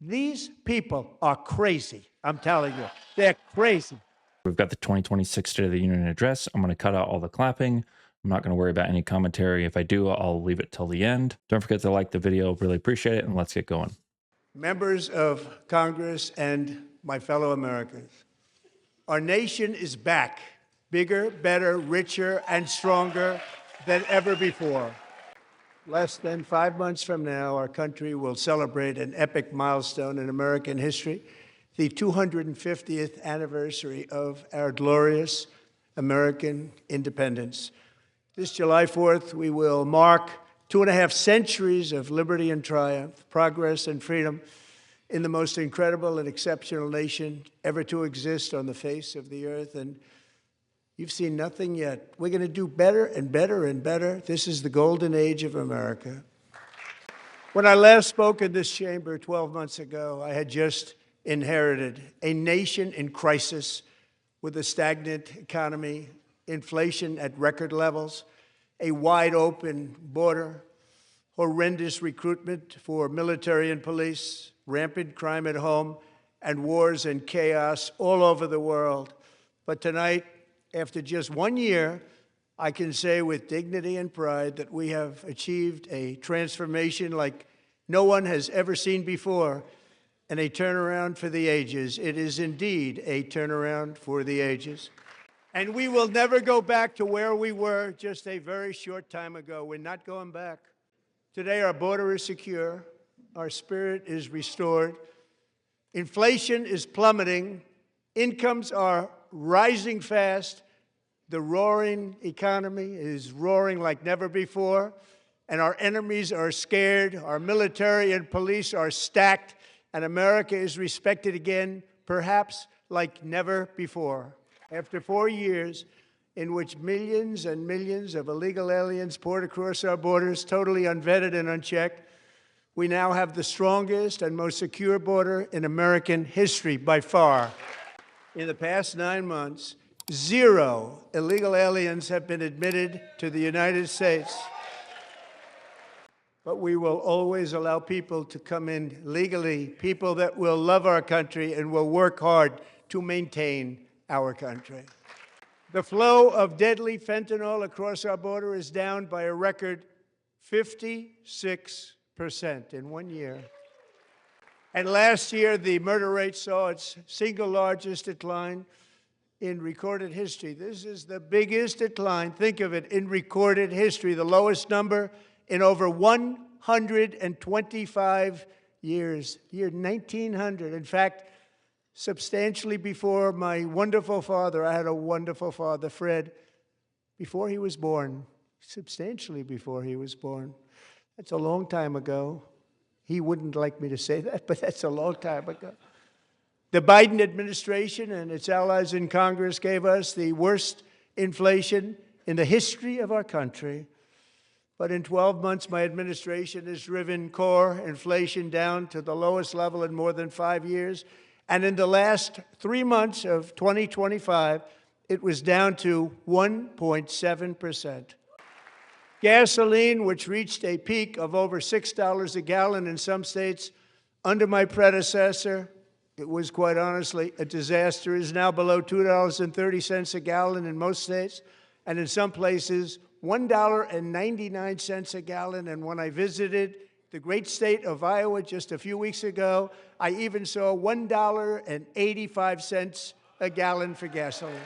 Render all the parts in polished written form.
These people are crazy. I'm telling you, they're crazy. We've got the 2026 State of the Union address. I'm going to cut out all the clapping. I'm not going to worry about any commentary. If I do, I'll leave it till the end. Don't forget to like the video. Really appreciate it. And let's get going. Members of Congress and my fellow Americans, our nation is back, bigger, better, richer, and stronger than ever before. Less than 5 months from now, our country will celebrate an epic milestone in American history, the 250th anniversary of our glorious American independence. This July 4th, we will mark 2.5 centuries of liberty and triumph, progress and freedom in the most incredible and exceptional nation ever to exist on the face of the earth. And you've seen nothing yet. We're going to do better and better and better. This is the golden age of America. When I last spoke in this chamber 12 months ago, I had just inherited a nation in crisis with a stagnant economy, inflation at record levels, a wide open border, horrendous recruitment for military and police, rampant crime at home, and wars and chaos all over the world. But tonight, after just 1 year, I can say with dignity and pride that we have achieved a transformation like no one has ever seen before, and a turnaround for the ages. It is indeed a turnaround for the ages. And we will never go back to where we were just a very short time ago. We're not going back. Today, our border is secure. Our spirit is restored. Inflation is plummeting. Incomes are rising fast. The roaring economy is roaring like never before. And our enemies are scared. Our military and police are stacked. And America is respected again, perhaps like never before. After 4 years in which millions and millions of illegal aliens poured across our borders, totally unvetted and unchecked, we now have the strongest and most secure border in American history by far. In the past 9 months, 0 illegal aliens have been admitted to the United States. But we will always allow people to come in legally, people that will love our country and will work hard to maintain our country. The flow of deadly fentanyl across our border is down by a record 56% in 1 year. And last year, the murder rate saw its single largest decline in recorded history. This is the biggest decline, think of it, in recorded history, the lowest number in over 125 years, year 1900. In fact, substantially before my wonderful father, I had a wonderful father, Fred, before he was born, substantially before he was born. That's a long time ago. He wouldn't like me to say that, but that's a long time ago. The Biden administration and its allies in Congress gave us the worst inflation in the history of our country. But in 12 months, my administration has driven core inflation down to the lowest level in more than 5 years. And in the last 3 months of 2025, it was down to 1.7%. Gasoline, which reached a peak of over $6 a gallon in some states under my predecessor, it was quite honestly a disaster, is now below $2.30 a gallon in most states, and in some places, $1.99 a gallon. And when I visited the great state of Iowa just a few weeks ago, I even saw $1.85 a gallon for gasoline.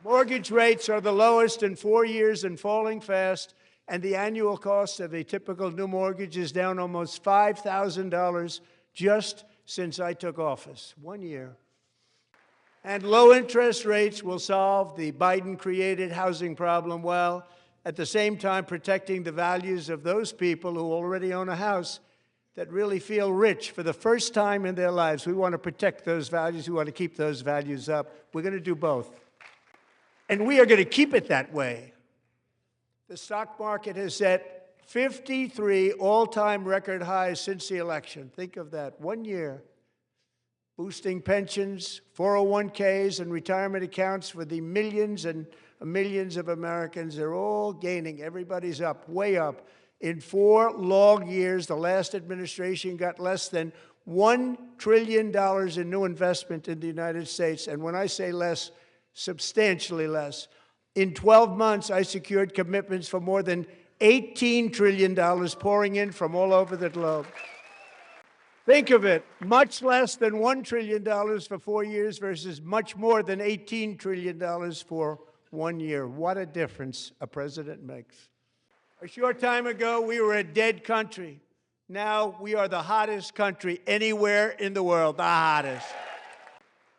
Mortgage rates are the lowest in 4 years and falling fast, and the annual cost of a typical new mortgage is down almost $5,000 just since I took office, 1 year. And low interest rates will solve the Biden-created housing problem while at the same time protecting the values of those people who already own a house that really feel rich for the first time in their lives. We want to protect those values. We want to keep those values up. We're going to do both. And we are going to keep it that way. The stock market has set 53 all-time record highs since the election. Think of that, 1 year. Boosting pensions, 401ks, and retirement accounts for the millions and millions of Americans. They're all gaining. Everybody's up, way up. In 4 long years, the last administration got less than $1 trillion in new investment in the United States. And when I say less, substantially less. In 12 months, I secured commitments for more than $18 trillion pouring in from all over the globe. Think of it, much less than $1 trillion for 4 years versus much more than $18 trillion for 1 year. What a difference a president makes. A short time ago, we were a dead country. Now we are the hottest country anywhere in the world, the hottest.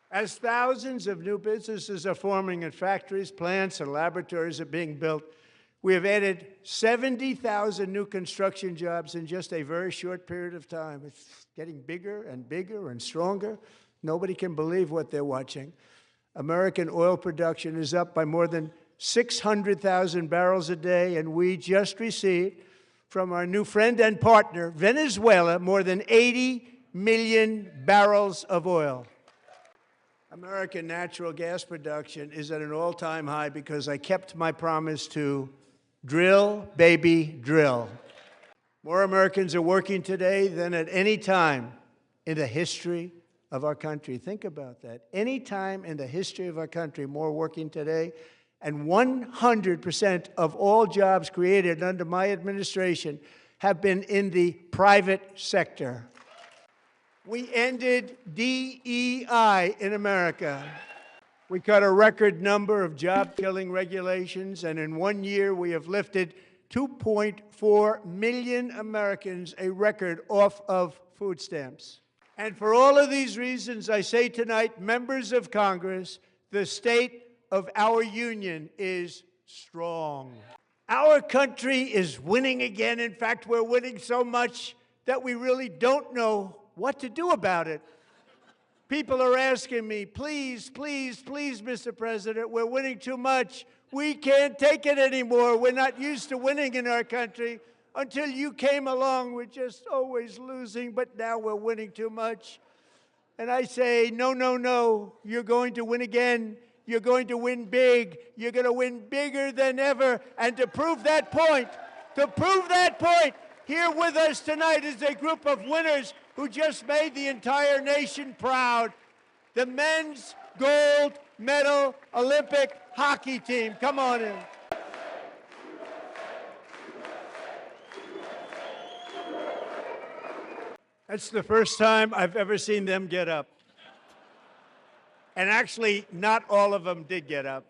As thousands of new businesses are forming in factories, plants, and laboratories are being built, we have added 70,000 new construction jobs in just a very short period of time. It's getting bigger and bigger and stronger. Nobody can believe what they're watching. American oil production is up by more than 600,000 barrels a day, and we just received from our new friend and partner, Venezuela, more than 80 million barrels of oil. American natural gas production is at an all-time high because I kept my promise to drill, baby, drill. More Americans are working today than at any time in the history of our country. Think about that. Any time in the history of our country, more working today. And 100% of all jobs created under my administration have been in the private sector. We ended DEI in America. We cut a record number of job-killing regulations, and in 1 year, we have lifted 2.4 million Americans, a record, off of food stamps. And for all of these reasons, I say tonight, members of Congress, the state of our union is strong. Our country is winning again. In fact, we're winning so much that we really don't know what to do about it. People are asking me, please, please, please, Mr. President, we're winning too much. We can't take it anymore. We're not used to winning in our country. Until you came along, we're just always losing, but now we're winning too much. And I say, no, no, no, you're going to win again. You're going to win big. You're going to win bigger than ever. And to prove that point, here with us tonight is a group of winners who just made the entire nation proud. The men's gold medal Olympic hockey team. Come on in. That's the first time I've ever seen them get up. And actually, not all of them did get up.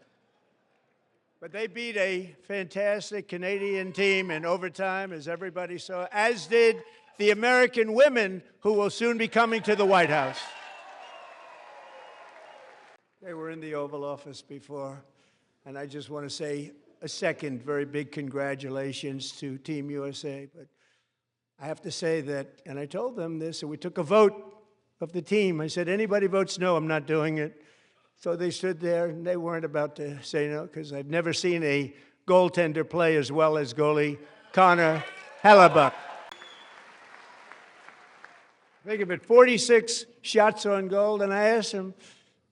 But they beat a fantastic Canadian team in overtime, as everybody saw, as did the American women who will soon be coming to the White House. They were in the Oval Office before, and I just want to say a second very big congratulations to Team USA. But I have to say that, and I told them this, and we took a vote of the team. I said, anybody votes no, I'm not doing it. So they stood there, and they weren't about to say no, because I've never seen a goaltender play as well as goalie Connor Hellebuck. Think of it, 46 shots on goal, and I asked him,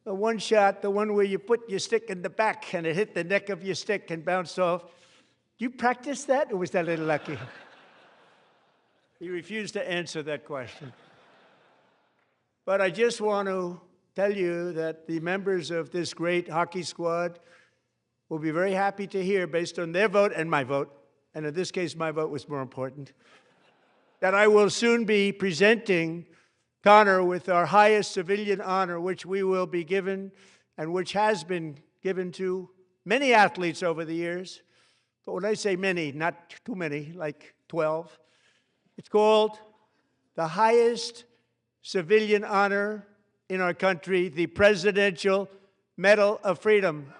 the one shot, the one where you put your stick in the back and it hit the neck of your stick and bounced off, do you practice that, or was that a little lucky? He refused to answer that question. But I just want to tell you that the members of this great hockey squad will be very happy to hear, based on their vote and my vote, and in this case my vote was more important, that I will soon be presenting Connor with our highest civilian honor, which we will be given and which has been given to many athletes over the years. But when I say many, not too many, like 12, it's called the highest civilian honor in our country, the Presidential Medal of Freedom.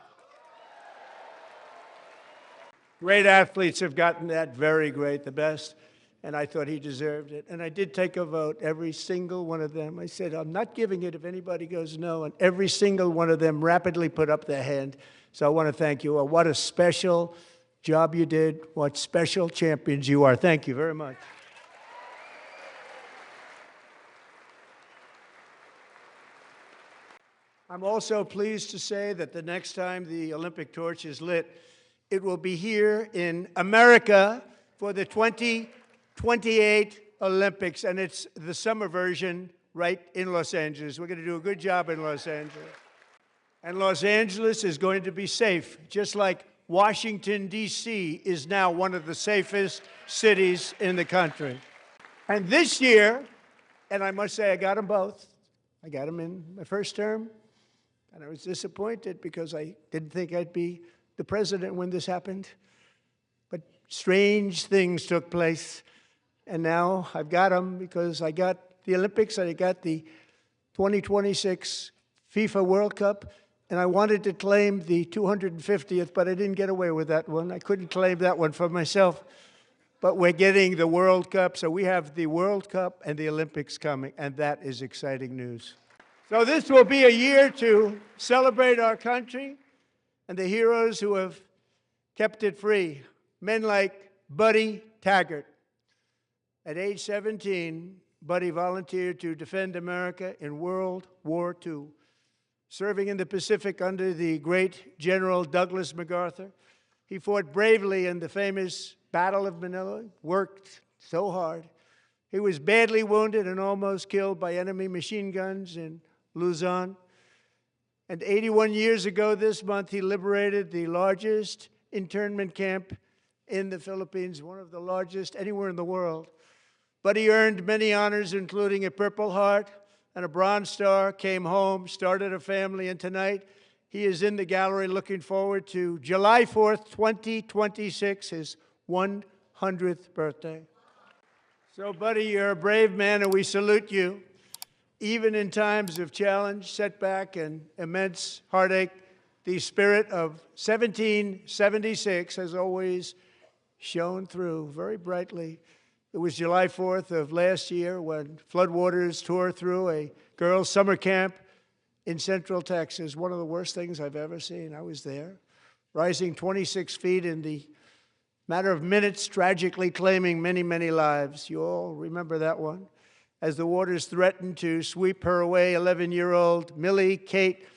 Great athletes have gotten that, very great, the best, and I thought he deserved it. And I did take a vote, every single one of them. I said, I'm not giving it if anybody goes no, and every single one of them rapidly put up their hand. So I want to thank you all. What a special job you did. What special champions you are. Thank you very much. I'm also pleased to say that the next time the Olympic torch is lit, it will be here in America for the 2028 Olympics, and it's the summer version right in Los Angeles. We're going to do a good job in Los Angeles. And Los Angeles is going to be safe, just like Washington, D.C. is now one of the safest cities in the country. And this year, and I must say I got them both. I got them in my first term, and I was disappointed because I didn't think I'd be the president when this happened. But strange things took place, and now I've got them because I got the Olympics and I got the 2026 FIFA World Cup, and I wanted to claim the 250th, but I didn't get away with that one. I couldn't claim that one for myself. But we're getting the World Cup, so we have the World Cup and the Olympics coming, and that is exciting news. So this will be a year to celebrate our country and the heroes who have kept it free. Men like Buddy Taggart. At age 17, Buddy volunteered to defend America in World War II, serving in the Pacific under the great General Douglas MacArthur. He fought bravely in the famous Battle of Manila, worked so hard. He was badly wounded and almost killed by enemy machine guns in Luzon. And 81 years ago this month, he liberated the largest internment camp in the Philippines, one of the largest anywhere in the world. But he earned many honors, including a Purple Heart and a Bronze Star, came home, started a family, and tonight he is in the gallery looking forward to July 4th, 2026, his 100th birthday. So, Buddy, you're a brave man, and we salute you. Even in times of challenge, setback, and immense heartache, the spirit of 1776 has always shone through very brightly. It was July 4th of last year when floodwaters tore through a girls' summer camp in Central Texas, one of the worst things I've ever seen. I was there, rising 26 feet in the matter of minutes, tragically claiming many, many lives. You all remember that one. As the waters threatened to sweep her away, 11-year-old Millie Kate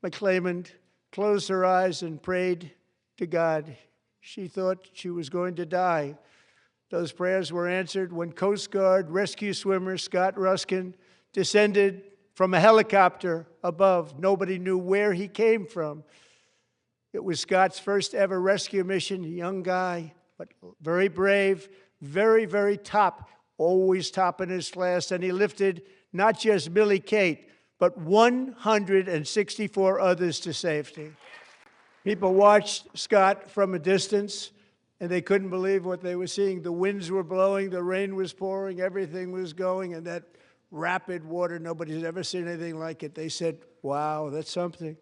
McClelland closed her eyes and prayed to God. She thought she was going to die. Those prayers were answered when Coast Guard rescue swimmer Scott Ruskin descended from a helicopter above. Nobody knew where he came from. It was Scott's first ever rescue mission, a young guy, but very brave, very, very top, always top in his class. And he lifted not just Millie Kate, but 164 others to safety. People watched Scott from a distance, and they couldn't believe what they were seeing. The winds were blowing, the rain was pouring, everything was going, and that rapid water, nobody's ever seen anything like it. They said, wow, that's something.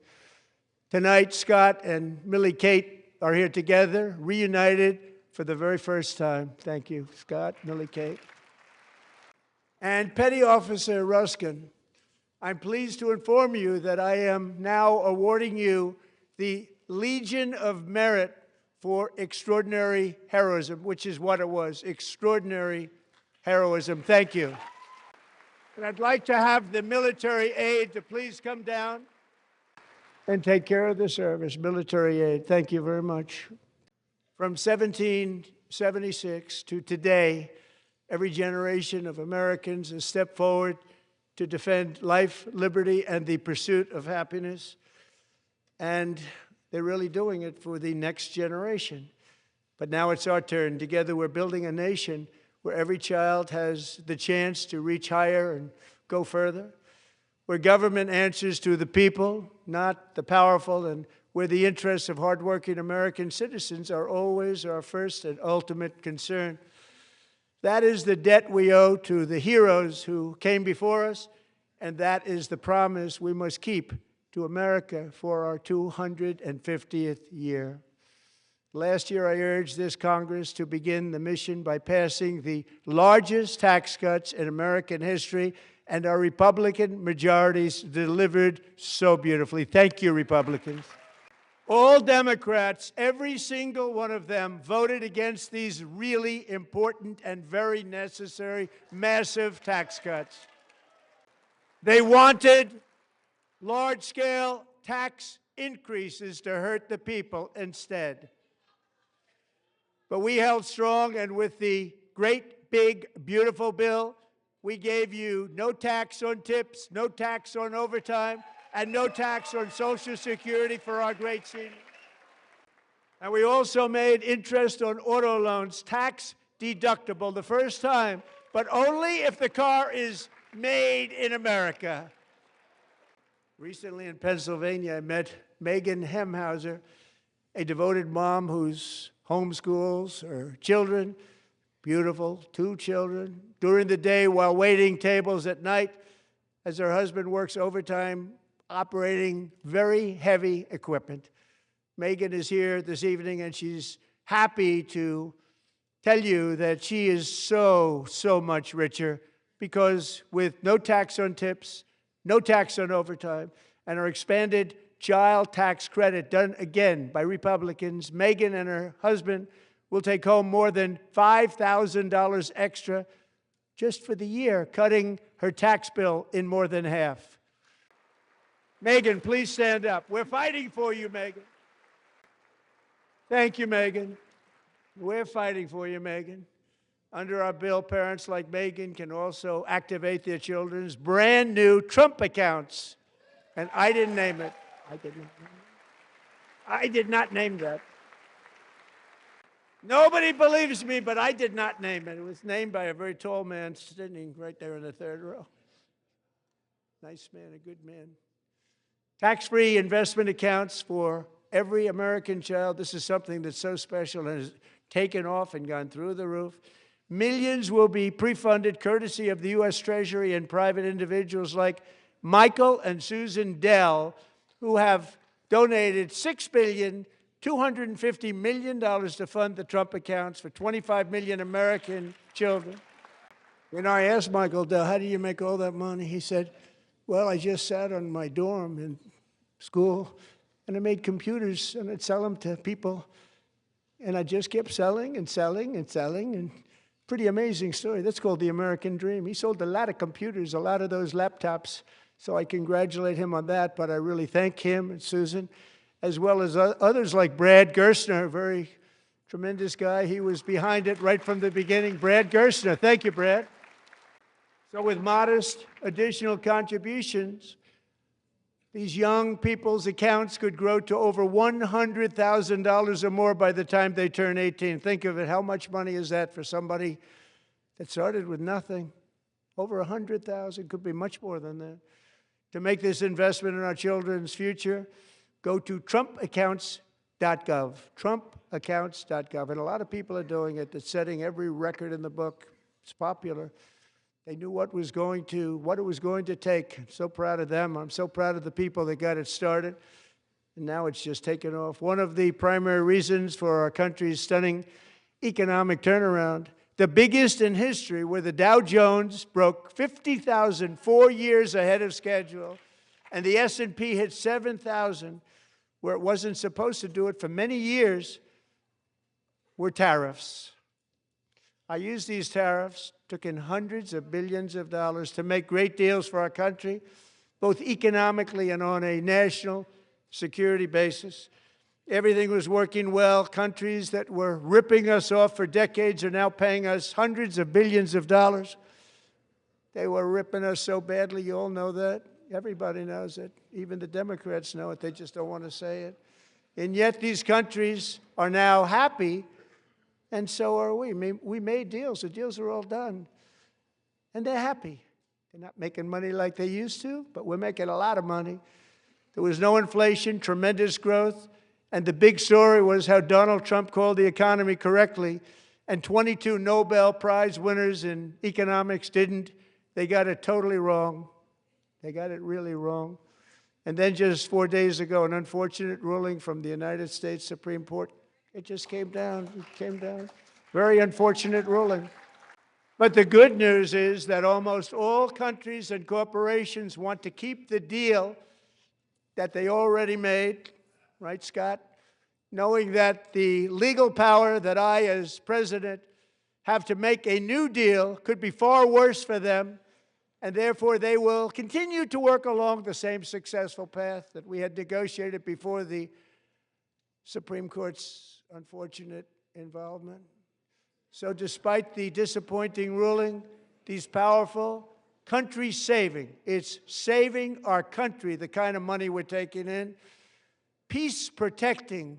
Tonight, Scott and Millie Kate are here together, reunited for the very first time. Thank you, Scott, Millie Kate. And Petty Officer Ruskin, I'm pleased to inform you that I am now awarding you the Legion of Merit for extraordinary heroism, which is what it was, extraordinary heroism. Thank you. And I'd like to have the military aide to please come down and take care of the service. Military aid, thank you very much. From 1776 to today, every generation of Americans has stepped forward to defend life, liberty, and the pursuit of happiness. And they're really doing it for the next generation. But now it's our turn. Together we're building a nation where every child has the chance to reach higher and go further, where government answers to the people, not the powerful, and where the interests of hardworking American citizens are always our first and ultimate concern. That is the debt we owe to the heroes who came before us, and that is the promise we must keep to America for our 250th year. Last year, I urged this Congress to begin the mission by passing the largest tax cuts in American history, and our Republican majorities delivered so beautifully. Thank you, Republicans. All Democrats, every single one of them, voted against these really important and very necessary massive tax cuts. They wanted large-scale tax increases to hurt the people instead. But we held strong, and with the great, big, beautiful bill, we gave you no tax on tips, no tax on overtime, and no tax on Social Security for our great seniors. And we also made interest on auto loans tax deductible the first time, but only if the car is made in America. Recently in Pennsylvania, I met Megan Hemhauser, a devoted mom who's homeschools her children, beautiful, 2 children, during the day while waiting tables at night as her husband works overtime operating very heavy equipment. Megan is here this evening, and she's happy to tell you that she is so much richer because with no tax on tips, no tax on overtime, and our expanded child tax credit done again by Republicans, Megan and her husband will take home more than $5,000 extra just for the year, cutting her tax bill in more than half. Megan, please stand up. We're fighting for you, Megan. Thank you, Megan. We're fighting for you, Megan. Under our bill, parents like Megan can also activate their children's brand new Trump accounts. And I didn't name it. I did not name that. Nobody believes me, but I did not name it. It was named by a very tall man sitting right there in the 3rd row. Nice man, a good man. Tax-free investment accounts for every American child. This is something that's so special and has taken off and gone through the roof. Millions will be pre-funded courtesy of the U.S. Treasury and private individuals like Michael and Susan Dell, who have donated $6.25 billion to fund the Trump accounts for 25 million American children. You know, I asked Michael Dell, how do you make all that money? He said, well, I just sat on my dorm in school, and I made computers, and I'd sell them to people. And I just kept selling and selling and selling. And pretty amazing story. That's called the American dream. He sold a lot of computers, a lot of those laptops. So I congratulate him on that. But I really thank him and Susan, as well as others like Brad Gerstner, a very tremendous guy. He was behind it right from the beginning. Brad Gerstner. Thank you, Brad. So with modest additional contributions, these young people's accounts could grow to over $100,000 or more by the time they turn 18. Think of it. How much money is that for somebody that started with nothing? Over $100,000, could be much more than that. To make this investment in our children's future, go to trumpaccounts.gov, trumpaccounts.gov. And a lot of people are doing it. It's setting every record in the book. It's popular. They knew what it was going to take. I'm so proud of them. I'm so proud of the people that got it started. And now it's just taken off. One of the primary reasons for our country's stunning economic turnaround, the biggest in history, where the Dow Jones broke 50,000 4 years ahead of schedule, and the S&P hit 7,000, where it wasn't supposed to do it for many years, were tariffs. I used these tariffs, took in hundreds of billions of dollars to make great deals for our country, both economically and on a national security basis. Everything was working well. Countries that were ripping us off for decades are now paying us hundreds of billions of dollars. They were ripping us so badly, you all know that. Everybody knows it. Even the Democrats know it. They just don't want to say it. And yet these countries are now happy, and so are we. We made deals. The deals are all done. And they're happy. They're not making money like they used to, but we're making a lot of money. There was no inflation, tremendous growth. And the big story was how Donald Trump called the economy correctly, and 22 Nobel Prize winners in economics didn't. They got it totally wrong. They got it really wrong. And then just 4 days ago, an unfortunate ruling from the United States Supreme Court. It just came down. It came down. Very unfortunate ruling. But the good news is that almost all countries and corporations want to keep the deal that they already made, right, Scott? Knowing that the legal power that I, as president, have to make a new deal could be far worse for them, and therefore they will continue to work along the same successful path that we had negotiated before the Supreme Court's unfortunate involvement. So despite the disappointing ruling, these powerful, country-saving, it's saving our country, the kind of money we're taking in, peace-protecting.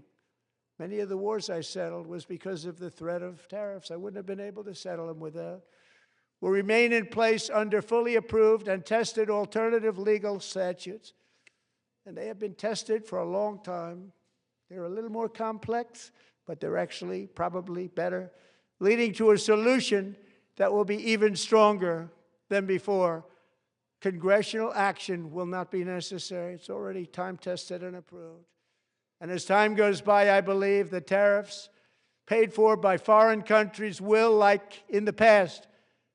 Many of the wars I settled was because of the threat of tariffs. I wouldn't have been able to settle them without. Will remain in place under fully approved and tested alternative legal statutes. And they have been tested for a long time. They're a little more complex, but they're actually probably better, leading to a solution that will be even stronger than before. Congressional action will not be necessary. It's already time-tested and approved. And as time goes by, I believe the tariffs paid for by foreign countries will, like in the past,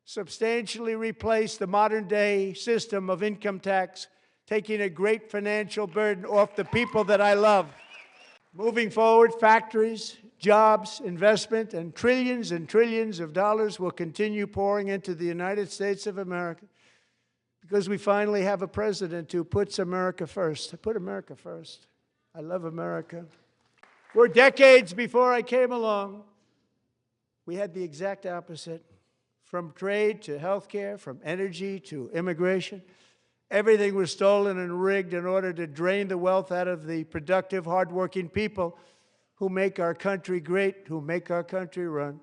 substantially replace the modern-day system of income tax, taking a great financial burden off the people that I love. Moving forward, factories, jobs, investment, and trillions of dollars will continue pouring into the United States of America because we finally have a president who puts America first. I put America first. I love America. For decades before I came along, we had the exact opposite. From trade to healthcare, from energy to immigration, everything was stolen and rigged in order to drain the wealth out of the productive, hardworking people who make our country great, who make our country run.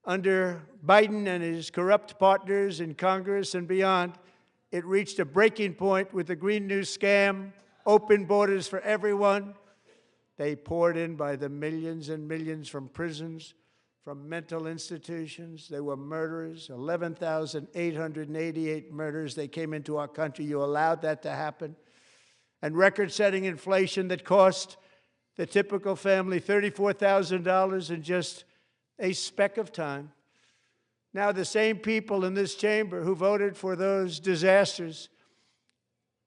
Under Biden and his corrupt partners in Congress and beyond, it reached a breaking point with the Green New scam, open borders for everyone. They poured in by the millions and millions from prisons, from mental institutions. They were murderers, 11,888 murders. They came into our country. You allowed that to happen. And record-setting inflation that cost the typical family $34,000 in just a speck of time. Now the same people in this chamber who voted for those disasters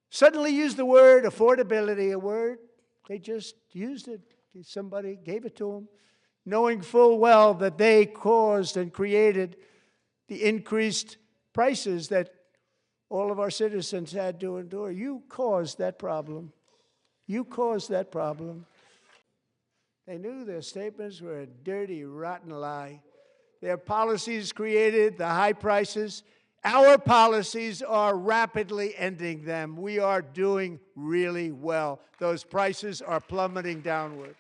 suddenly used the word affordability, a word, they just used it. Somebody gave it to them, knowing full well that they caused and created the increased prices that all of our citizens had to endure. You caused that problem. You caused that problem. They knew their statements were a dirty, rotten lie. Their policies created the high prices. Our policies are rapidly ending them. We are doing really well. Those prices are plummeting downward.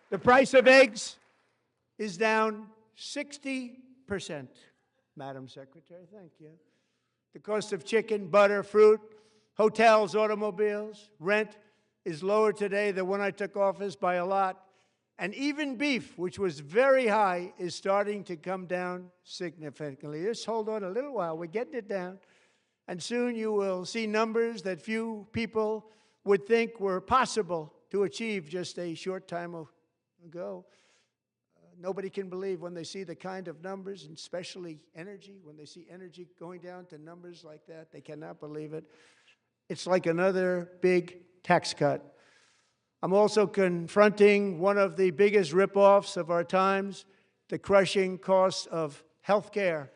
The price of eggs is down 60%, Madam Secretary, thank you. The cost of chicken, butter, fruit, hotels, automobiles, rent is lower today than when I took office by a lot. And even beef, which was very high, is starting to come down significantly. Just hold on a little while. We're getting it down. And soon you will see numbers that few people would think were possible to achieve just a short time ago. Nobody can believe when they see the kind of numbers, and especially energy, when they see energy going down to numbers like that, they cannot believe it. It's like another big tax cut. I'm also confronting one of the biggest ripoffs of our times, the crushing cost of health care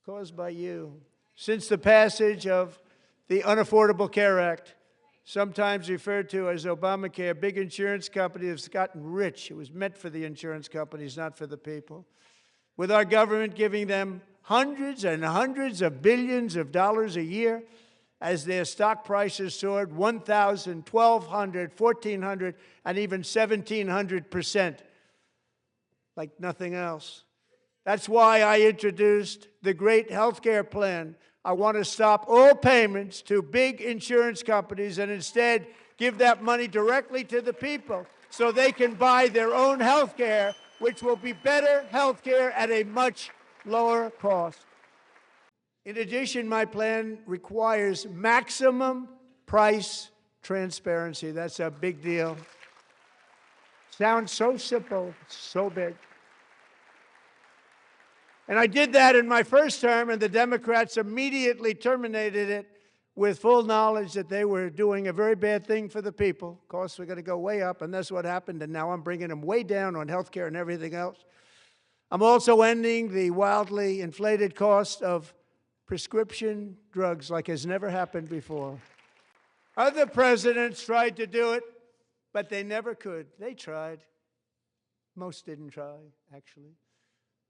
caused by you. Since the passage of the Unaffordable Care Act, sometimes referred to as Obamacare, big insurance companies have gotten rich. It was meant for the insurance companies, not for the people. With our government giving them hundreds and hundreds of billions of dollars a year as their stock prices soared 1,000, 1,200, 1,400, and even 1,700%, like nothing else. That's why I introduced the great health care plan. I want to stop all payments to big insurance companies and instead give that money directly to the people so they can buy their own health care, which will be better health care at a much lower cost. In addition, my plan requires maximum price transparency. That's a big deal. Sounds so simple, so big. And I did that in my first term, and the Democrats immediately terminated it with full knowledge that they were doing a very bad thing for the people. Costs were going to go way up, and that's what happened, and now I'm bringing them way down on health care and everything else. I'm also ending the wildly inflated cost of prescription drugs like has never happened before. Other presidents tried to do it, but they never could. They tried. Most didn't try, actually.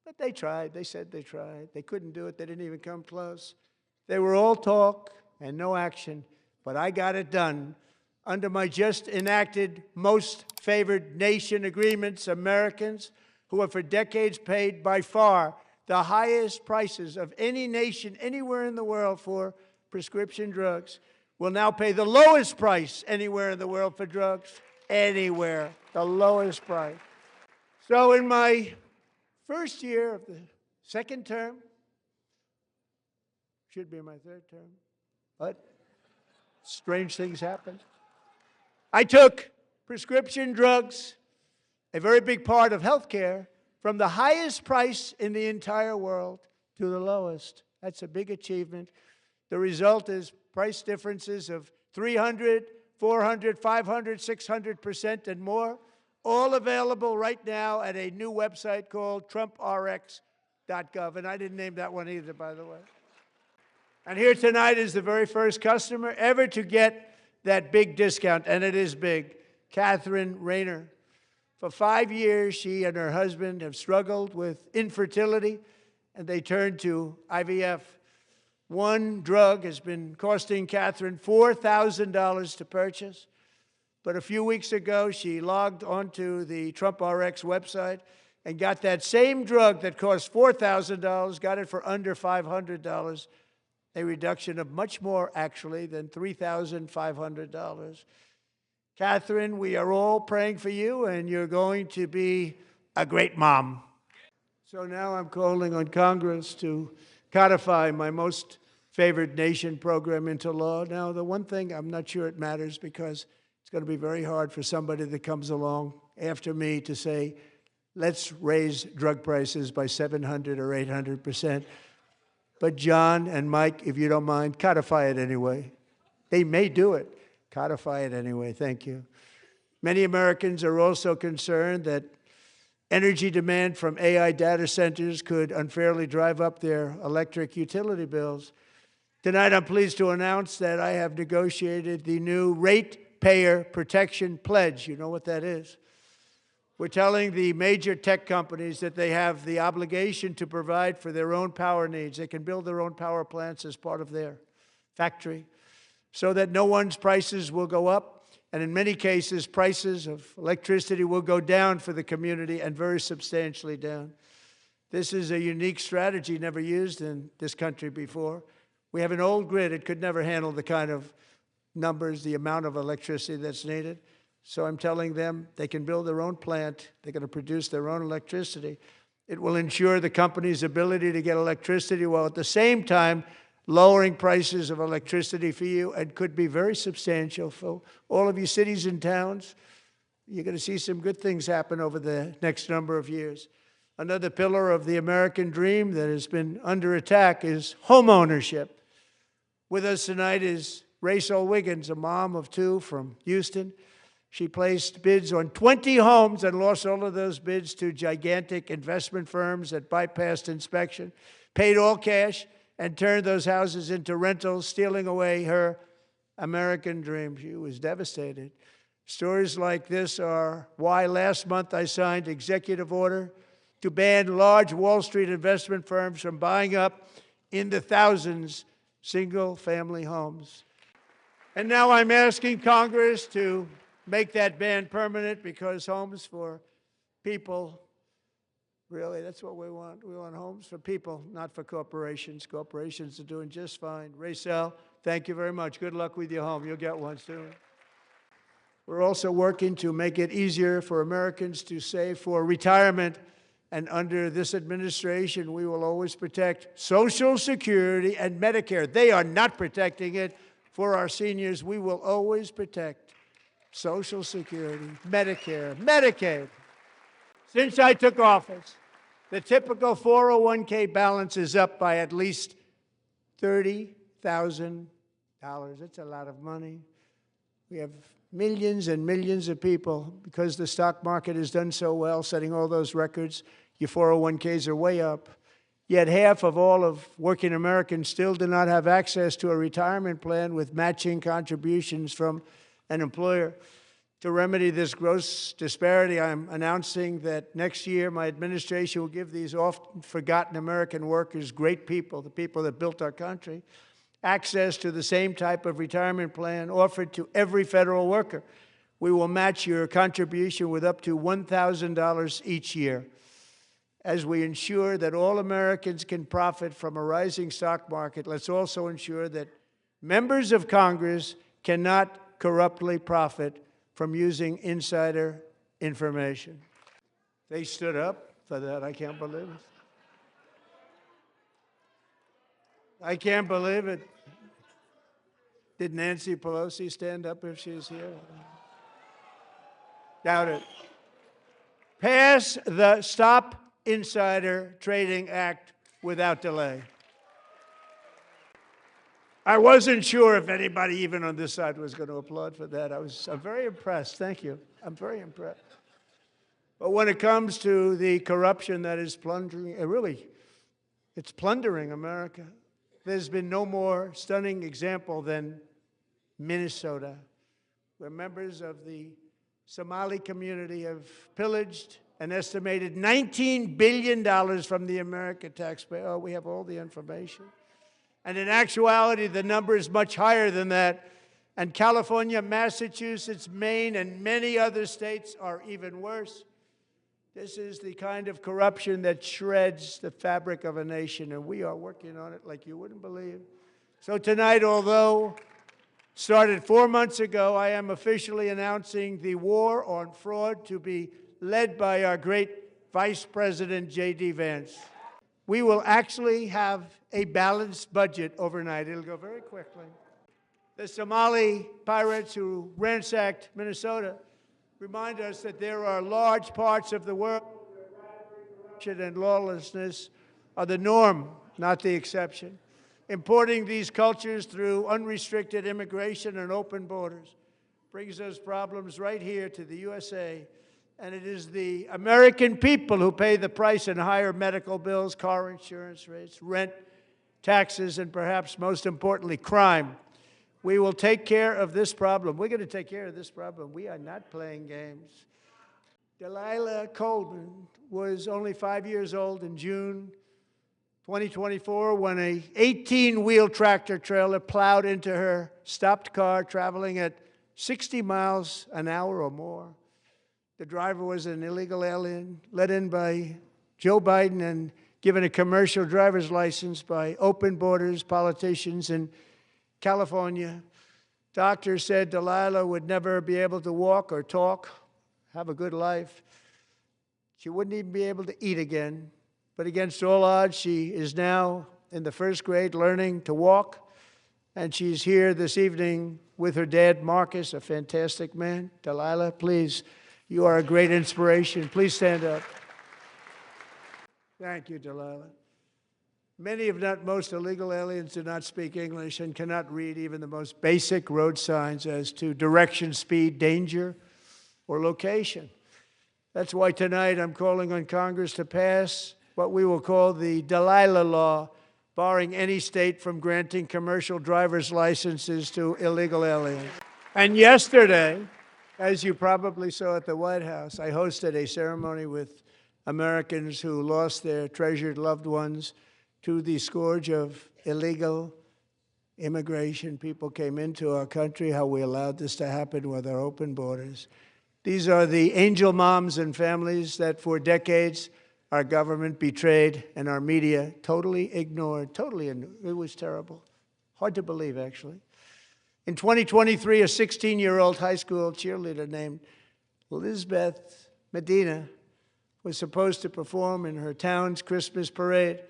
But they tried. They said they tried. They couldn't do it. They didn't even come close. They were all talk and no action. But I got it done. Under my just enacted most favored nation agreements, Americans who have for decades paid by far the highest prices of any nation anywhere in the world for prescription drugs will now pay the lowest price anywhere in the world for drugs. Anywhere. The lowest price. So in my first year of the second term, should be my third term, but strange things happened. I took prescription drugs, a very big part of healthcare, from the highest price in the entire world to the lowest. That's a big achievement. The result is price differences of 300, 400, 500, 600% and more, all available right now at a new website called TrumpRx.gov. And I didn't name that one either, by the way. And here tonight is the very first customer ever to get that big discount, and it is big, Catherine Rayner. For 5 years, she and her husband have struggled with infertility, and they turned to IVF. One drug has been costing Catherine $4,000 to purchase. But a few weeks ago, she logged onto the TrumpRx website and got that same drug that cost $4,000, got it for under $500, a reduction of much more, actually, than $3,500. Catherine, we are all praying for you, and you're going to be a great mom. So now I'm calling on Congress to codify my most favored nation program into law. Now, the one thing, I'm not sure it matters because it's going to be very hard for somebody that comes along after me to say, let's raise drug prices by 700 or 800%. But John and Mike, if you don't mind, codify it anyway. They may do it. Codify it anyway. Thank you. Many Americans are also concerned that energy demand from AI data centers could unfairly drive up their electric utility bills. Tonight, I'm pleased to announce that I have negotiated the new Ratepayer Protection Pledge. You know what that is? We're telling the major tech companies that they have the obligation to provide for their own power needs. They can build their own power plants as part of their factory so that no one's prices will go up. And in many cases, prices of electricity will go down for the community and very substantially down. This is a unique strategy never used in this country before. We have an old grid. It could never handle the kind of numbers, the amount of electricity that's needed. So I'm telling them they can build their own plant. They're going to produce their own electricity. It will ensure the company's ability to get electricity while at the same time lowering prices of electricity for you, and could be very substantial for all of you cities and towns. You're going to see some good things happen over the next number of years. Another pillar of the American dream that has been under attack is homeownership. With us tonight is Rachel Wiggins, a mom of 2 from Houston. She placed bids on 20 homes and lost all of those bids to gigantic investment firms that bypassed inspection, paid all cash, and turned those houses into rentals, stealing away her American dream. She was devastated. Stories like this are why last month I signed executive order to ban large Wall Street investment firms from buying up in the thousands single-family homes. And now I'm asking Congress to make that ban permanent, because homes for people, really, that's what we want. We want homes for people, not for corporations. Corporations are doing just fine. Rachel, thank you very much. Good luck with your home. You'll get one soon. We're also working to make it easier for Americans to save for retirement. And under this administration, we will always protect Social Security and Medicare. They are not protecting it for our seniors. We will always protect Social Security, Medicare, Medicaid. Since I took office, the typical 401k balance is up by at least $30,000. That's a lot of money. We have millions and millions of people, because the stock market has done so well, setting all those records. Your 401ks are way up. Yet half of all of working Americans still do not have access to a retirement plan with matching contributions from an employer. To remedy this gross disparity, I'm announcing that next year my administration will give these often forgotten American workers, great people, the people that built our country, access to the same type of retirement plan offered to every federal worker. We will match your contribution with up to $1,000 each year, as we ensure that all Americans can profit from a rising stock market. Let's also ensure that members of Congress cannot corruptly profit from using insider information. They stood up for that. I can't believe it. I can't believe it. Did Nancy Pelosi stand up if she's here? Doubt it. Pass the Stop Insider Trading Act without delay. I wasn't sure if anybody, even on this side, was going to applaud for that. I'm very impressed. Thank you. I'm very impressed. But when it comes to the corruption that is plundering, it's plundering America. There's been no more stunning example than Minnesota, where members of the Somali community have pillaged an estimated $19 billion from the American taxpayer. Oh, we have all the information. And in actuality, the number is much higher than that. And California, Massachusetts, Maine, and many other states are even worse. This is the kind of corruption that shreds the fabric of a nation, and we are working on it like you wouldn't believe. So tonight, although started 4 months ago, I am officially announcing the war on fraud to be led by our great Vice President, J.D. Vance. We will actually have a balanced budget overnight. It'll go very quickly. The Somali pirates who ransacked Minnesota remind us that there are large parts of the world where corruption and lawlessness are the norm, not the exception. Importing these cultures through unrestricted immigration and open borders brings us problems right here to the USA. And it is the American people who pay the price in higher medical bills, car insurance rates, rent, taxes, and perhaps most importantly, crime. We will take care of this problem. We're going to take care of this problem. We are not playing games. Delilah Coleman was only 5 years old in June 2024 when a 18-wheel tractor trailer plowed into her stopped car traveling at 60 miles an hour or more. The driver was an illegal alien let in by Joe Biden and given a commercial driver's license by open borders politicians in California. Doctors said Delilah would never be able to walk or talk, have a good life. She wouldn't even be able to eat again. But against all odds, she is now in the first grade learning to walk. And she's here this evening with her dad, Marcus, a fantastic man. Delilah, please, you are a great inspiration. Please stand up. Thank you, Delilah. Many, if not most, illegal aliens do not speak English and cannot read even the most basic road signs as to direction, speed, danger, or location. That's why tonight I'm calling on Congress to pass what we will call the Delilah Law, barring any state from granting commercial driver's licenses to illegal aliens. And yesterday, as you probably saw at the White House, I hosted a ceremony with Americans who lost their treasured loved ones to the scourge of illegal immigration. People came into our country, how we allowed this to happen with our open borders. These are the angel moms and families that for decades our government betrayed and our media totally ignored. It was terrible. Hard to believe, actually. In 2023, a 16-year-old high school cheerleader named Elizabeth Medina was supposed to perform in her town's Christmas parade,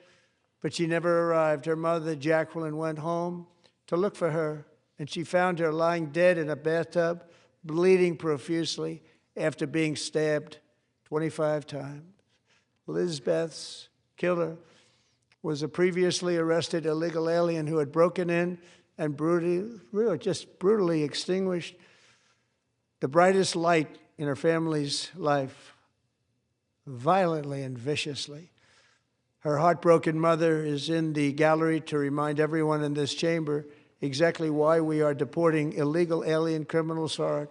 but she never arrived. Her mother, Jacqueline, went home to look for her, and she found her lying dead in a bathtub, bleeding profusely after being stabbed 25 times. Elizabeth's killer was a previously arrested illegal alien who had broken in and brutally extinguished the brightest light in her family's life, violently and viciously. Her heartbroken mother is in the gallery to remind everyone in this chamber exactly why we are deporting illegal alien criminals to our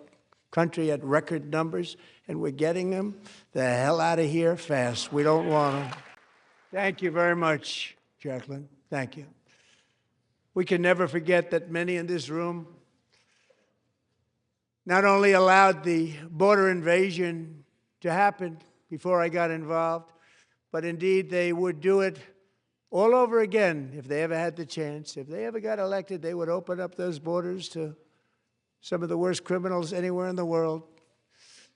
country at record numbers, and we're getting them the hell out of here fast. We don't want them. Thank you very much, Jacqueline. Thank you. We can never forget that many in this room not only allowed the border invasion to happen before I got involved, but indeed they would do it all over again if they ever had the chance. If they ever got elected, they would open up those borders to some of the worst criminals anywhere in the world.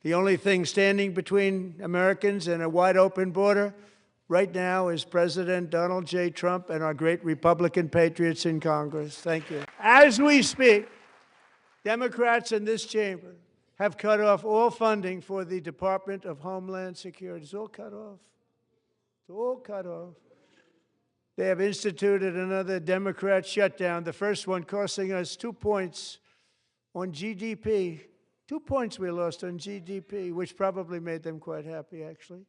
The only thing standing between Americans and a wide open border right now is President Donald J. Trump and our great Republican patriots in Congress. Thank you. As we speak, Democrats in this chamber have cut off all funding for the Department of Homeland Security. It's all cut off. It's all cut off. They have instituted another Democrat shutdown, the first one costing us 2 points on GDP. 2 points we lost on GDP, which probably made them quite happy, actually.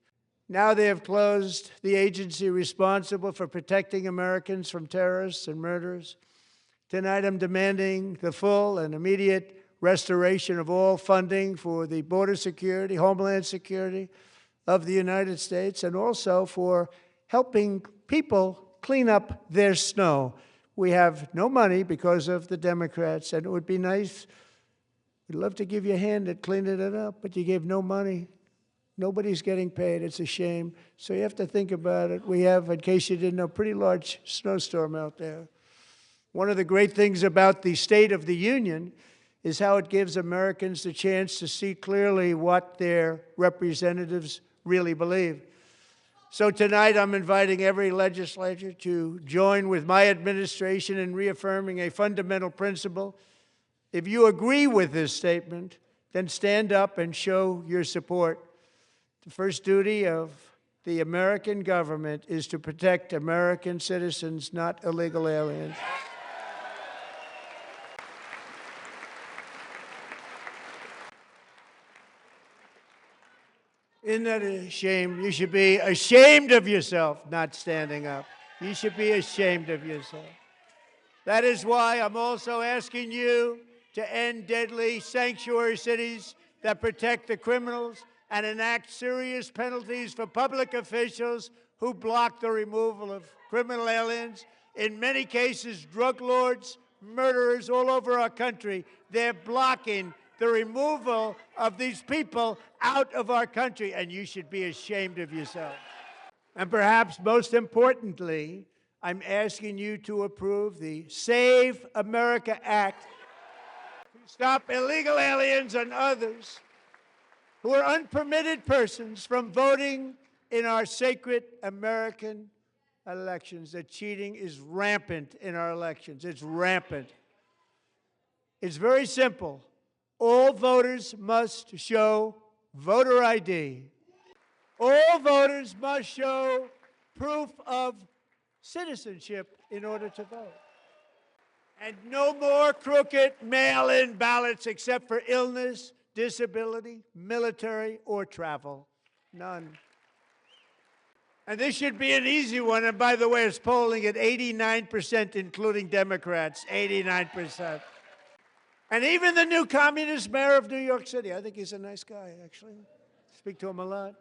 Now they have closed the agency responsible for protecting Americans from terrorists and murderers. Tonight I'm demanding the full and immediate restoration of all funding for the border security, homeland security of the United States, and also for helping people clean up their snow. We have no money because of the Democrats, and it would be nice. We'd love to give you a hand at cleaning it up, but you gave no money. Nobody's getting paid. It's a shame. So you have to think about it. We have, in case you didn't know, a pretty large snowstorm out there. One of the great things about the State of the Union is how it gives Americans the chance to see clearly what their representatives really believe. So tonight I'm inviting every legislator to join with my administration in reaffirming a fundamental principle. If you agree with this statement, then stand up and show your support. The first duty of the American government is to protect American citizens, not illegal aliens. Isn't that a shame? You should be ashamed of yourself not standing up. You should be ashamed of yourself. That is why I'm also asking you to end deadly sanctuary cities that protect the criminals and enact serious penalties for public officials who block the removal of criminal aliens. In many cases, drug lords, murderers all over our country, they're blocking the removal of these people out of our country, and you should be ashamed of yourself. And perhaps most importantly, I'm asking you to approve the Save America Act to stop illegal aliens and others who are unpermitted persons from voting in our sacred American elections. That cheating is rampant in our elections. It's rampant. It's very simple. All voters must show voter ID. All voters must show proof of citizenship in order to vote. And no more crooked mail-in ballots except for illness, disability, military, or travel. None. And this should be an easy one. And by the way, it's polling at 89%, including Democrats, 89%. And even the new communist mayor of New York City, I think he's a nice guy, actually. Speak to him a lot.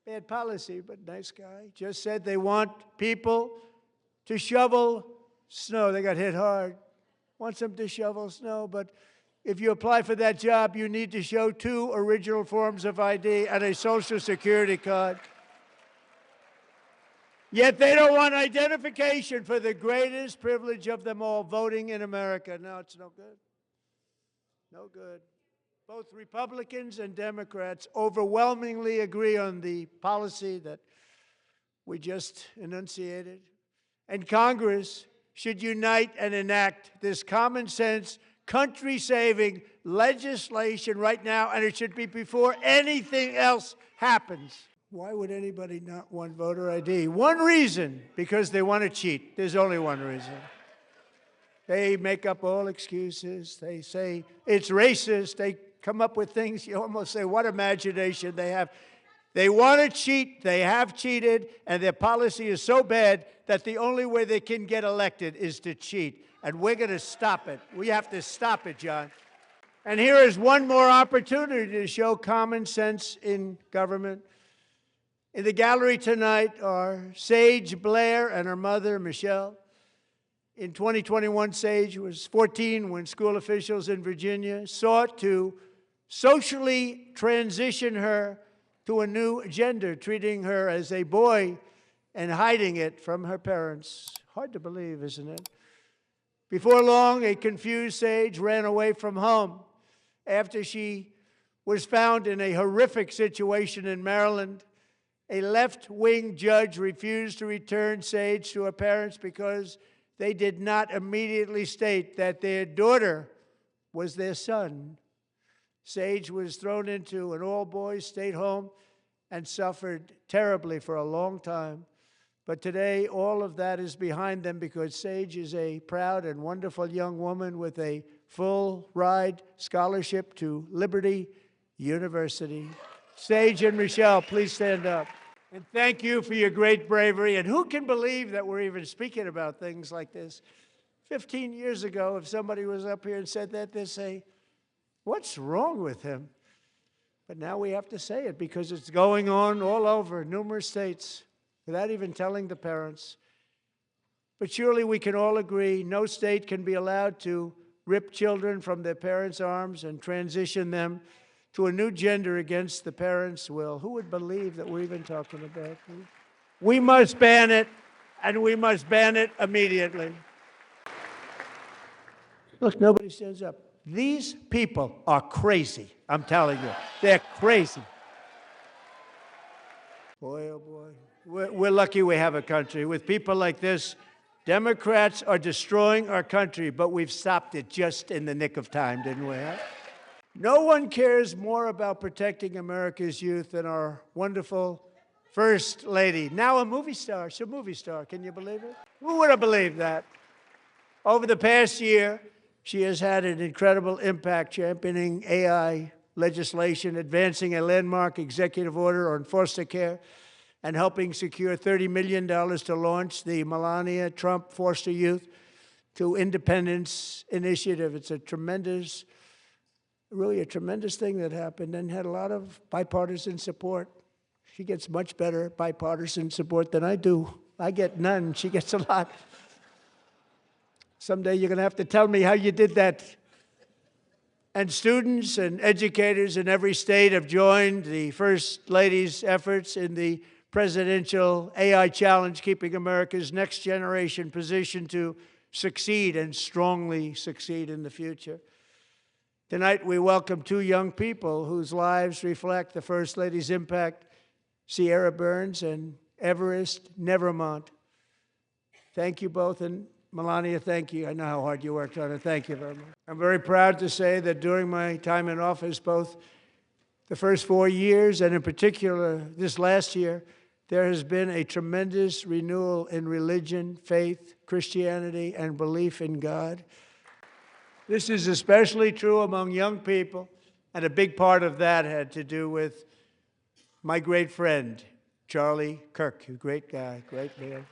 Bad policy, but nice guy. Just said they want people to shovel snow. They got hit hard. Wants them to shovel snow, but if you apply for that job, you need to show 2 original forms of ID and a Social Security card. Yet they don't want identification for the greatest privilege of them all, voting in America. No, it's no good. No good. Both Republicans and Democrats overwhelmingly agree on the policy that we just enunciated. And Congress should unite and enact this common sense, country-saving legislation right now, and it should be before anything else happens. Why would anybody not want voter ID? One reason, because they want to cheat. There's only one reason. They make up all excuses. They say it's racist. They come up with things you almost say, what imagination they have. They want to cheat. They have cheated, and their policy is so bad that the only way they can get elected is to cheat. And we're going to stop it. We have to stop it, John. And here is one more opportunity to show common sense in government. In the gallery tonight are Sage Blair and her mother, Michelle. In 2021, Sage was 14 when school officials in Virginia sought to socially transition her to a new gender, treating her as a boy and hiding it from her parents. Hard to believe, isn't it? Before long, a confused Sage ran away from home after she was found in a horrific situation in Maryland. A left-wing judge refused to return Sage to her parents because they did not immediately state that their daughter was their son. Sage was thrown into an all-boys state home and suffered terribly for a long time. But today, all of that is behind them because Sage is a proud and wonderful young woman with a full-ride scholarship to Liberty University. Sage and Michelle, please stand up. And thank you for your great bravery. And who can believe that we're even speaking about things like this? 15 years ago, if somebody was up here and said that, they'd say, what's wrong with him? But now we have to say it because it's going on all over numerous states without even telling the parents. But surely we can all agree no state can be allowed to rip children from their parents' arms and transition them to a new gender against the parents' will. Who would believe that we're even talking about this? We must ban it, and we must ban it immediately. Look, nobody stands up. These people are crazy, I'm telling you. They're crazy. Boy, oh boy. We're lucky we have a country. With people like this, Democrats are destroying our country, but we've stopped it just in the nick of time, didn't we? Huh? No one cares more about protecting America's youth than our wonderful First Lady, now a movie star. She's a movie star. Can you believe it? Who would have believed that? Over the past year, she has had an incredible impact championing AI legislation, advancing a landmark executive order on foster care, and helping secure $30 million to launch the Melania Trump Foster Youth to Independence Initiative. It's a tremendous, really a tremendous thing that happened and had a lot of bipartisan support. She gets much better bipartisan support than I do. I get none. She gets a lot. Someday you're going to have to tell me how you did that. And students and educators in every state have joined the First Lady's efforts in the presidential AI challenge, keeping America's next generation positioned to succeed and strongly succeed in the future. Tonight, we welcome two young people whose lives reflect the First Lady's impact, Sierra Burns and Everest Nevermont. Thank you both, and Melania, thank you. I know how hard you worked on it. Thank you very much. I'm very proud to say that during my time in office, both the first 4 years and in particular this last year, there has been a tremendous renewal in religion, faith, Christianity, and belief in God. This is especially true among young people, and a big part of that had to do with my great friend, Charlie Kirk, a great guy, great man.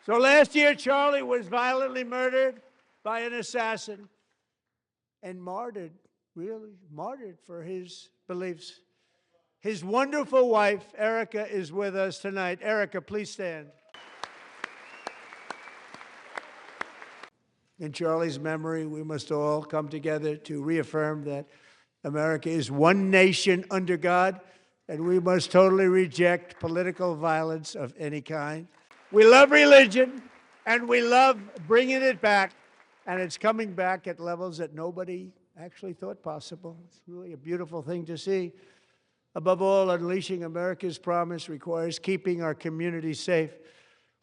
So last year, Charlie was violently murdered by an assassin and martyred, really martyred for his beliefs. His wonderful wife, Erica, is with us tonight. Erica, please stand. In Charlie's memory, we must all come together to reaffirm that America is one nation under God, and we must totally reject political violence of any kind. We love religion, and we love bringing it back, and it's coming back at levels that nobody actually thought possible. It's really a beautiful thing to see. Above all, unleashing America's promise requires keeping our communities safe.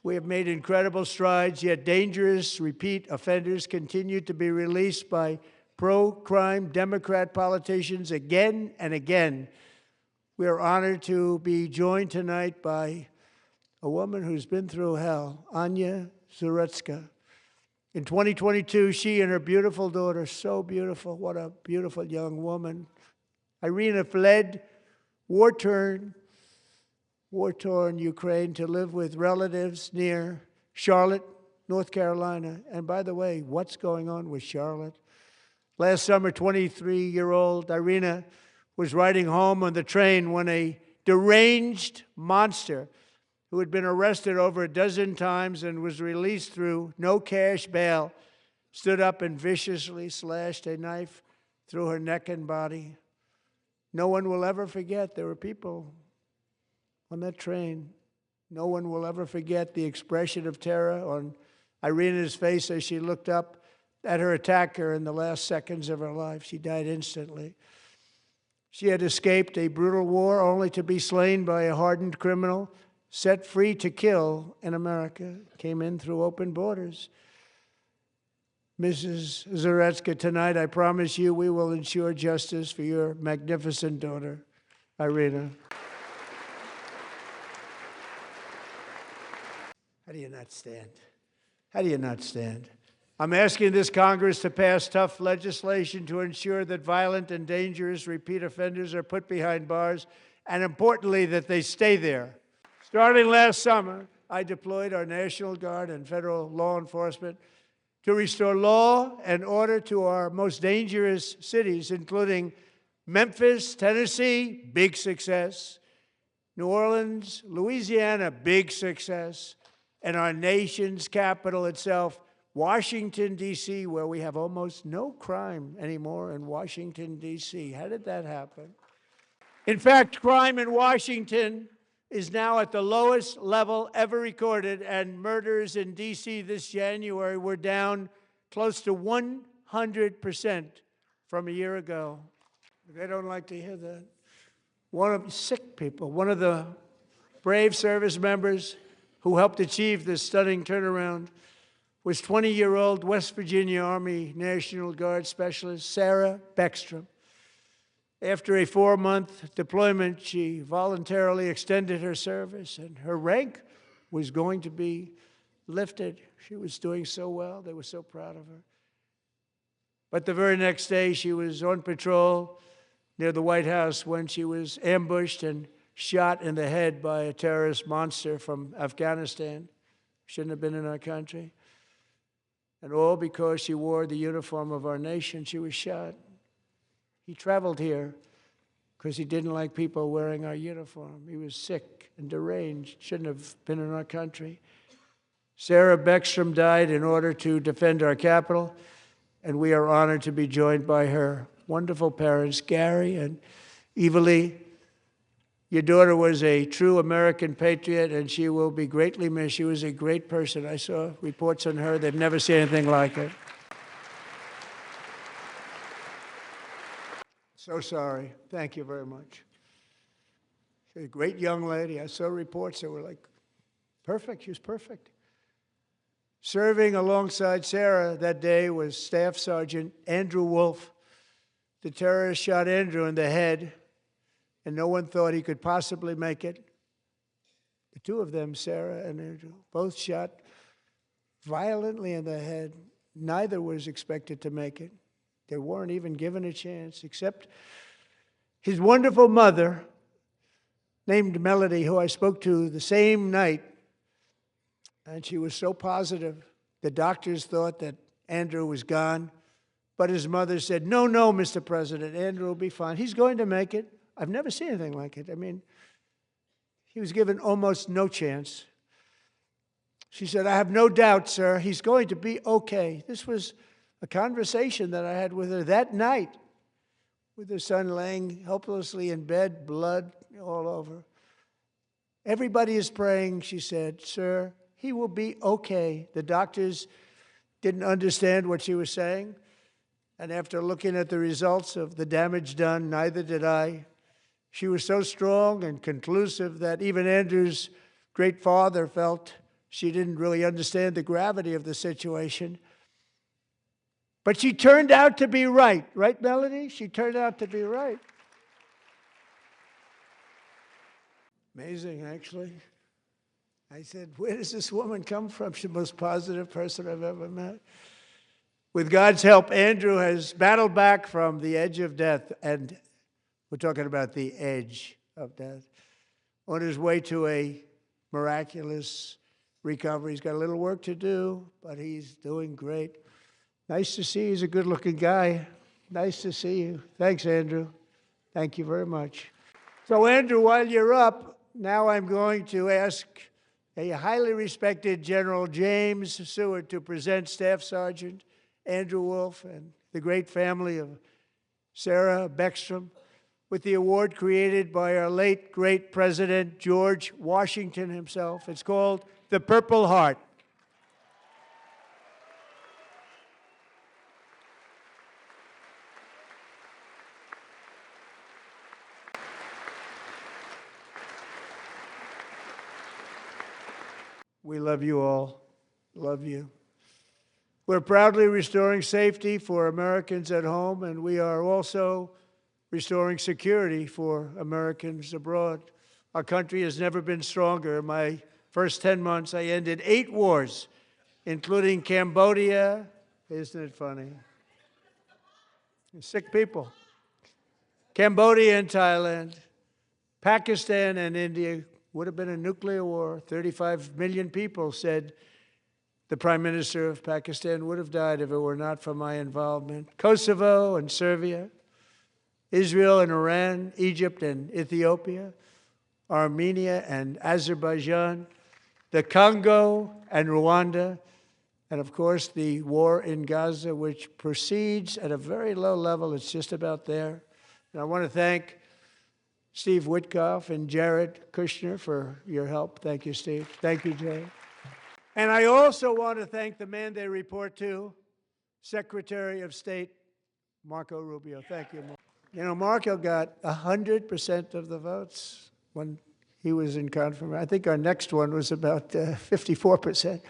We have made incredible strides, yet dangerous repeat offenders continue to be released by pro-crime Democrat politicians again and again. We are honored to be joined tonight by a woman who's been through hell, Anya Zarutska. In 2022, she and her beautiful daughter, so beautiful, what a beautiful young woman, Irina, fled war-torn Ukraine to live with relatives near Charlotte, North Carolina. And by the way, what's going on with Charlotte? Last summer, 23-year-old Irina was riding home on the train when a deranged monster who had been arrested over a dozen times and was released through no cash bail stood up and viciously slashed a knife through her neck and body. No one will ever forget. There were people on that train. No one will ever forget the expression of terror on Irina's face as she looked up at her attacker in the last seconds of her life. She died instantly. She had escaped a brutal war only to be slain by a hardened criminal, set free to kill in America, came in through open borders. Mrs. Zaretsky, tonight I promise you we will ensure justice for your magnificent daughter, Irina. How do you not stand? How do you not stand? I'm asking this Congress to pass tough legislation to ensure that violent and dangerous repeat offenders are put behind bars, and importantly, that they stay there. Starting last summer, I deployed our National Guard and federal law enforcement to restore law and order to our most dangerous cities, including Memphis, Tennessee, big success, New Orleans, Louisiana, big success, and our nation's capital itself, Washington, D.C., where we have almost no crime anymore in Washington, D.C. How did that happen? In fact, crime in Washington is now at the lowest level ever recorded, and murders in D.C. this January were down close to 100% from a year ago. They don't like to hear that. One of the brave service members who helped achieve this stunning turnaround was 20-year-old West Virginia Army National Guard Specialist Sarah Beckstrom. After a 4-month deployment, she voluntarily extended her service, and her rank was going to be lifted. She was doing so well. They were so proud of her. But the very next day, she was on patrol near the White House when she was ambushed and shot in the head by a terrorist monster from Afghanistan. Shouldn't have been in our country. And all because she wore the uniform of our nation, she was shot. He traveled here because he didn't like people wearing our uniform. He was sick and deranged, shouldn't have been in our country. Sarah Beckstrom died in order to defend our capital, and we are honored to be joined by her wonderful parents, Gary and Evalie. Your daughter was a true American patriot, and she will be greatly missed. She was a great person. I saw reports on her. They've never seen anything like it. So sorry. Thank you very much. She's a great young lady. I saw reports that were like, perfect. She was perfect. Serving alongside Sarah that day was Staff Sergeant Andrew Wolf. The terrorist shot Andrew in the head, and no one thought he could possibly make it. The two of them, Sarah and Andrew, both shot violently in the head. Neither was expected to make it. They weren't even given a chance, except his wonderful mother, named Melody, who I spoke to the same night, and she was so positive. The doctors thought that Andrew was gone, but his mother said, no, Mr. President, Andrew will be fine. He's going to make it. I've never seen anything like it. I mean, he was given almost no chance. She said, I have no doubt, sir, he's going to be okay. This was a conversation that I had with her that night, with her son laying helplessly in bed, blood all over. Everybody is praying, she said, sir, he will be okay. The doctors didn't understand what she was saying, and after looking at the results of the damage done, neither did I. She was so strong and conclusive that even Andrew's great father felt she didn't really understand the gravity of the situation. But she turned out to be right. Right, Melody? She turned out to be right. Amazing, actually. I said, where does this woman come from? She's the most positive person I've ever met. With God's help, Andrew has battled back from the edge of death, and we're talking about the edge of death, on his way to a miraculous recovery. He's got a little work to do, but he's doing great. Nice to see. He's a good-looking guy. Nice to see you. Thanks, Andrew. Thank you very much. So, Andrew, while you're up, now I'm going to ask a highly respected General James Seward to present Staff Sergeant Andrew Wolf and the great family of Sarah Beckstrom with the award created by our late, great President George Washington himself. It's called the Purple Heart. We love you all. Love you. We're proudly restoring safety for Americans at home, and we are also restoring security for Americans abroad. Our country has never been stronger. In my first 10 months, I ended 8 wars, including Cambodia. Isn't it funny? Sick people. Cambodia and Thailand, Pakistan and India. Would have been a nuclear war. 35 million people, said the Prime Minister of Pakistan, would have died if it were not for my involvement. Kosovo and Serbia, Israel and Iran, Egypt and Ethiopia, Armenia and Azerbaijan, the Congo and Rwanda, and of course the war in Gaza, which proceeds at a very low level. It's just about there. And I want to thank Steve Witkoff and Jared Kushner for your help. Thank you, Steve. Thank you, Jay. And I also want to thank the man they report to, Secretary of State Marco Rubio. Thank you, Marco. You know, Marco got 100% of the votes when he was in confirmation. I think our next one was about 54%.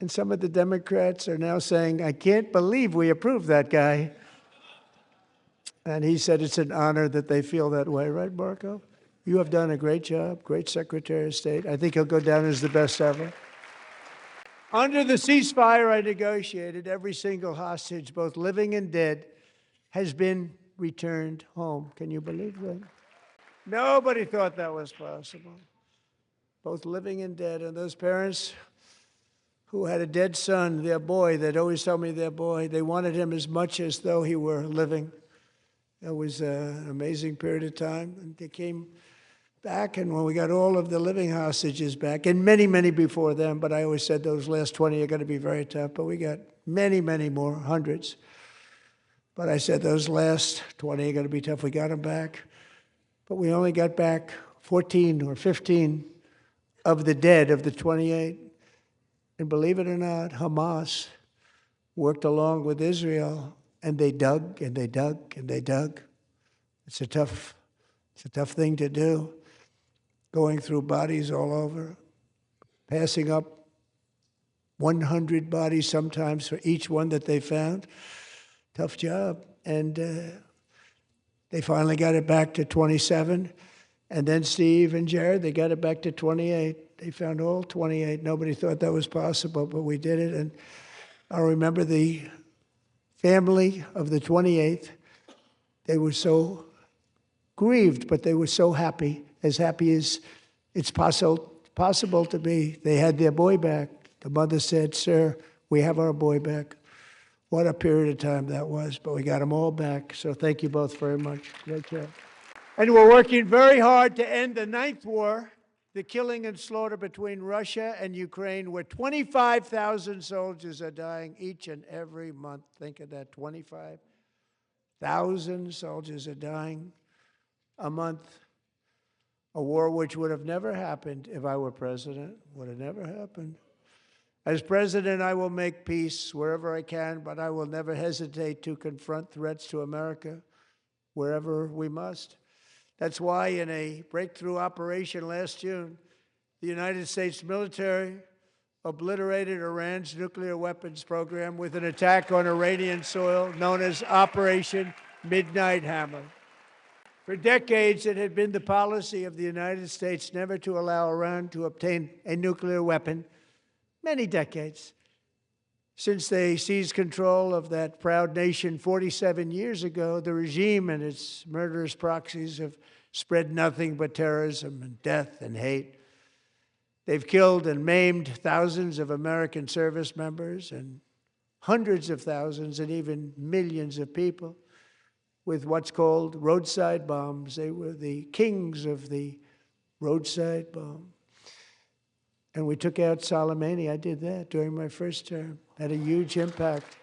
And some of the Democrats are now saying, I can't believe we approved that guy. And he said it's an honor that they feel that way, right, Marco? You have done a great job, great Secretary of State. I think he'll go down as the best ever. Under the ceasefire I negotiated, every single hostage, both living and dead, has been returned home. Can you believe that? Nobody thought that was possible. Both living and dead. And those parents who had a dead son, their boy, they'd always tell me their boy, they wanted him as much as though he were living. It was an amazing period of time. And they came back, and when we got all of the living hostages back, and many, many before them, but I always said those last 20 are going to be very tough, but we got many, many more, hundreds. But I said those last 20 are going to be tough. We got them back. But we only got back 14 or 15 of the dead, of the 28. And believe it or not, Hamas worked along with Israel, and they dug, and they dug, and they dug. It's a tough thing to do, going through bodies all over, passing up 100 bodies sometimes for each one that they found. Tough job. And they finally got it back to 27. And then Steve and Jared, they got it back to 28. They found all 28. Nobody thought that was possible, but we did it. And I remember the family of the 28th. They were so grieved, but they were so happy as it's possible to be. They had their boy back. The mother said, "Sir, we have our boy back." What a period of time that was, but we got them all back. So thank you both very much. Great job. And we're working very hard to end the 9th war, the killing and slaughter between Russia and Ukraine, where 25,000 soldiers are dying each and every month. Think of that, 25,000 soldiers are dying a month. A war which would have never happened if I were president, would have never happened. As president, I will make peace wherever I can, but I will never hesitate to confront threats to America wherever we must. That's why in a breakthrough operation last June, the United States military obliterated Iran's nuclear weapons program with an attack on Iranian soil known as Operation Midnight Hammer. For decades, it had been the policy of the United States never to allow Iran to obtain a nuclear weapon. Many decades. Since they seized control of that proud nation 47 years ago, the regime and its murderous proxies have spread nothing but terrorism and death and hate. They've killed and maimed thousands of American service members and hundreds of thousands and even millions of people with what's called roadside bombs. They were the kings of the roadside bomb. And we took out Soleimani. I did that during my first term. Had a huge impact.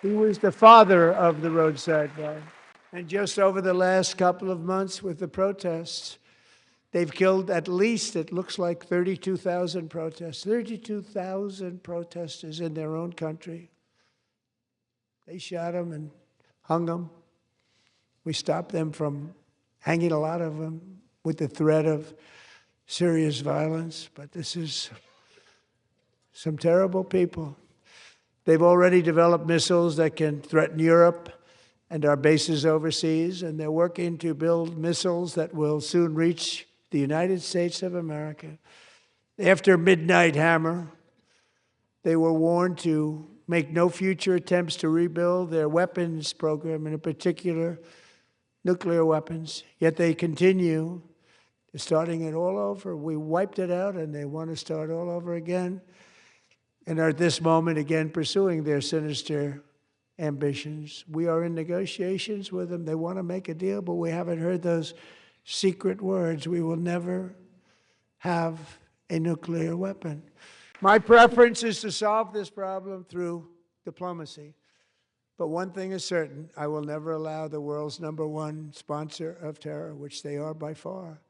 He was the father of the roadside bomb. And just over the last couple of months with the protests, they've killed at least, it looks like, 32,000 protests. 32,000 protesters in their own country. They shot them and hung them. We stopped them from hanging a lot of them with the threat of serious violence. But this is some terrible people. They've already developed missiles that can threaten Europe and our bases overseas, and they're working to build missiles that will soon reach the United States of America. After Midnight Hammer, they were warned to make no future attempts to rebuild their weapons program, and in particular, nuclear weapons. Yet they continue. They're starting it all over. We wiped it out, and they want to start all over again, and are at this moment again pursuing their sinister ambitions. We are in negotiations with them. They want to make a deal, but we haven't heard those secret words. We will never have a nuclear weapon. My preference is to solve this problem through diplomacy. But one thing is certain, I will never allow the world's #1 sponsor of terror, which they are by far,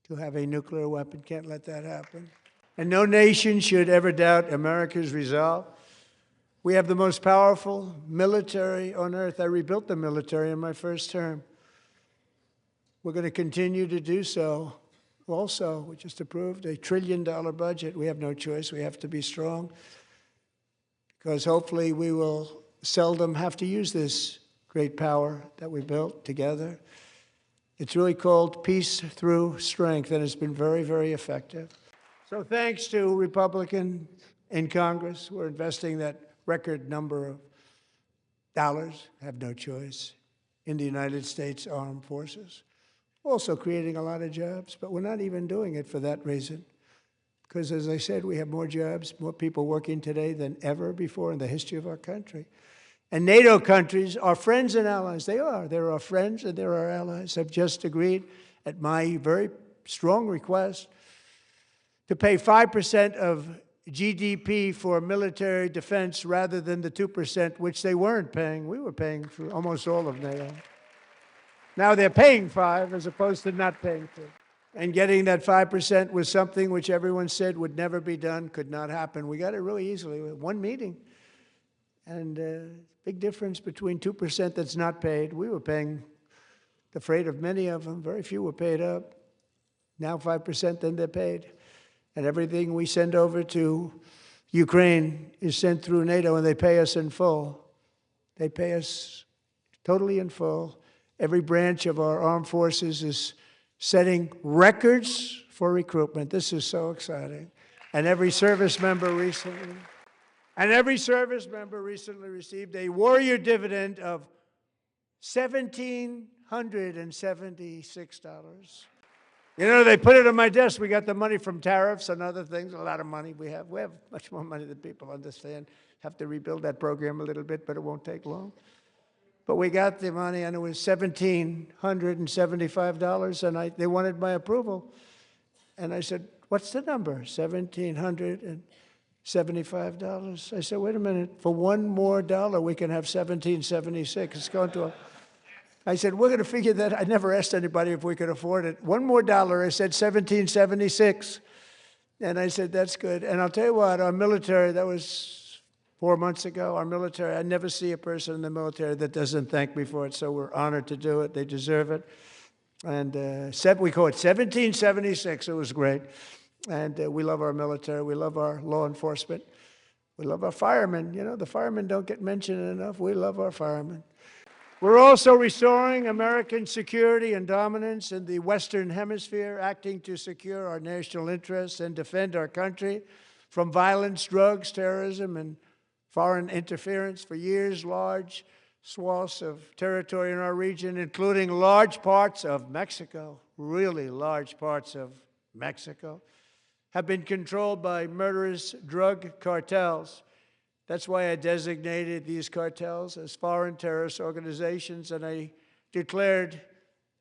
to have a nuclear weapon. Can't let that happen. And no nation should ever doubt America's resolve. We have the most powerful military on earth. I rebuilt the military in my first term. We're going to continue to do so. Also, we just approved a $1 trillion budget. We have no choice. We have to be strong because hopefully we will seldom have to use this great power that we built together. It's really called peace through strength, and it's been very, very effective. So thanks to Republicans in Congress, we're investing that record number of dollars, have no choice, in the United States Armed Forces. Also creating a lot of jobs, but we're not even doing it for that reason. Because as I said, we have more jobs, more people working today than ever before in the history of our country. And NATO countries are friends and allies. They are. They're our friends and they're our allies. Have just agreed, at my very strong request, to pay 5% of GDP for military defense rather than the 2%, which they weren't paying. We were paying for almost all of NATO. Now they're paying 5 as opposed to not paying 2. And getting that 5% was something which everyone said would never be done, could not happen. We got it really easily with one meeting. And big difference between 2% that's not paid. We were paying the freight of many of them. Very few were paid up. Now 5%, then they're paid. And everything we send over to Ukraine is sent through NATO, and they pay us in full. They pay us totally in full. Every branch of our armed forces is setting records for recruitment. This is so exciting. And every service member recently received a warrior dividend of $1,776. You know, they put it on my desk. We got the money from tariffs and other things, a lot of money we have. We have much more money than people understand. Have to rebuild that program a little bit, but it won't take long. But we got the money, and it was $1,775, and they wanted my approval. And I said, what's the number? $1,775. I said, wait a minute. For $1 more, we can have $1,776. It's going to I said, we're going to figure that. I never asked anybody if we could afford it. $1 more. I said, $1,776. And I said, that's good. And I'll tell you what, our military, that was 4 months ago, our military, I never see a person in the military that doesn't thank me for it, so we're honored to do it. They deserve it. And we call it 1776. It was great. And we love our military. We love our law enforcement. We love our firemen. You know, the firemen don't get mentioned enough. We love our firemen. We're also restoring American security and dominance in the Western Hemisphere, acting to secure our national interests and defend our country from violence, drugs, terrorism, and foreign interference. For years, large swaths of territory in our region, including large parts of Mexico, really large parts of Mexico, have been controlled by murderous drug cartels That's why I designated these cartels as foreign terrorist organizations, and I declared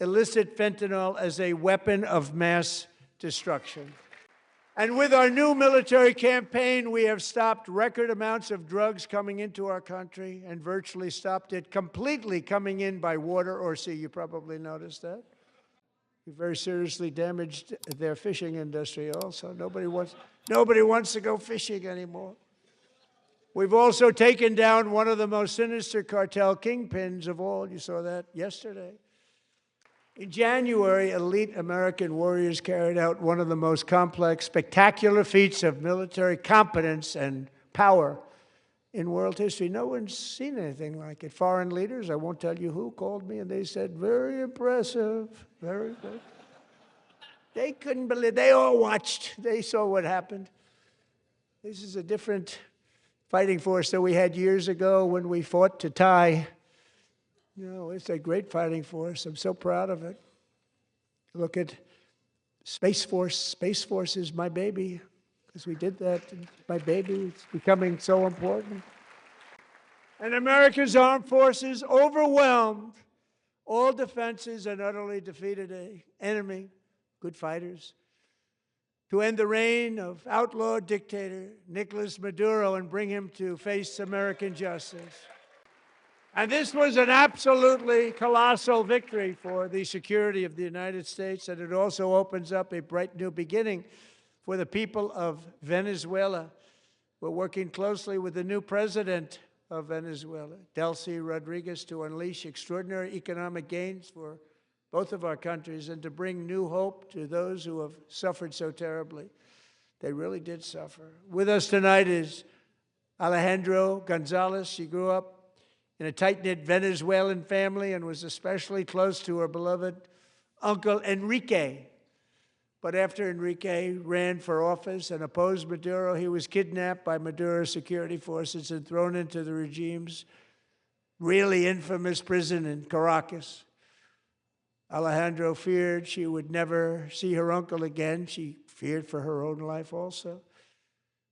illicit fentanyl as a weapon of mass destruction. And with our new military campaign, we have stopped record amounts of drugs coming into our country and virtually stopped it completely coming in by water or sea. You probably noticed that. We very seriously damaged their fishing industry also. Nobody wants to go fishing anymore. We've also taken down one of the most sinister cartel kingpins of all. You saw that yesterday. In January, elite American warriors carried out one of the most complex, spectacular feats of military competence and power in world history. No one's seen anything like it. Foreign leaders, I won't tell you who, called me and they said, very impressive, very good. They couldn't believe, they all watched, they saw what happened. This is a different fighting force that we had years ago when we fought to tie. You know, it's a great fighting force. I'm so proud of it. Look at Space Force. Space Force is my baby, because we did that. My baby, it's becoming so important. And America's armed forces overwhelmed all defenses and utterly defeated an enemy, good fighters, to end the reign of outlaw dictator Nicolas Maduro and bring him to face American justice. And this was an absolutely colossal victory for the security of the United States, and it also opens up a bright new beginning for the people of Venezuela. We're working closely with the new president of Venezuela, Delcy Rodriguez, to unleash extraordinary economic gains for both of our countries and to bring new hope to those who have suffered so terribly. They really did suffer. With us tonight is Alejandro Gonzalez. She grew up in a tight-knit Venezuelan family and was especially close to her beloved uncle Enrique. But after Enrique ran for office and opposed Maduro, he was kidnapped by Maduro's security forces and thrown into the regime's really infamous prison in Caracas. Alejandro feared she would never see her uncle again. She feared for her own life also.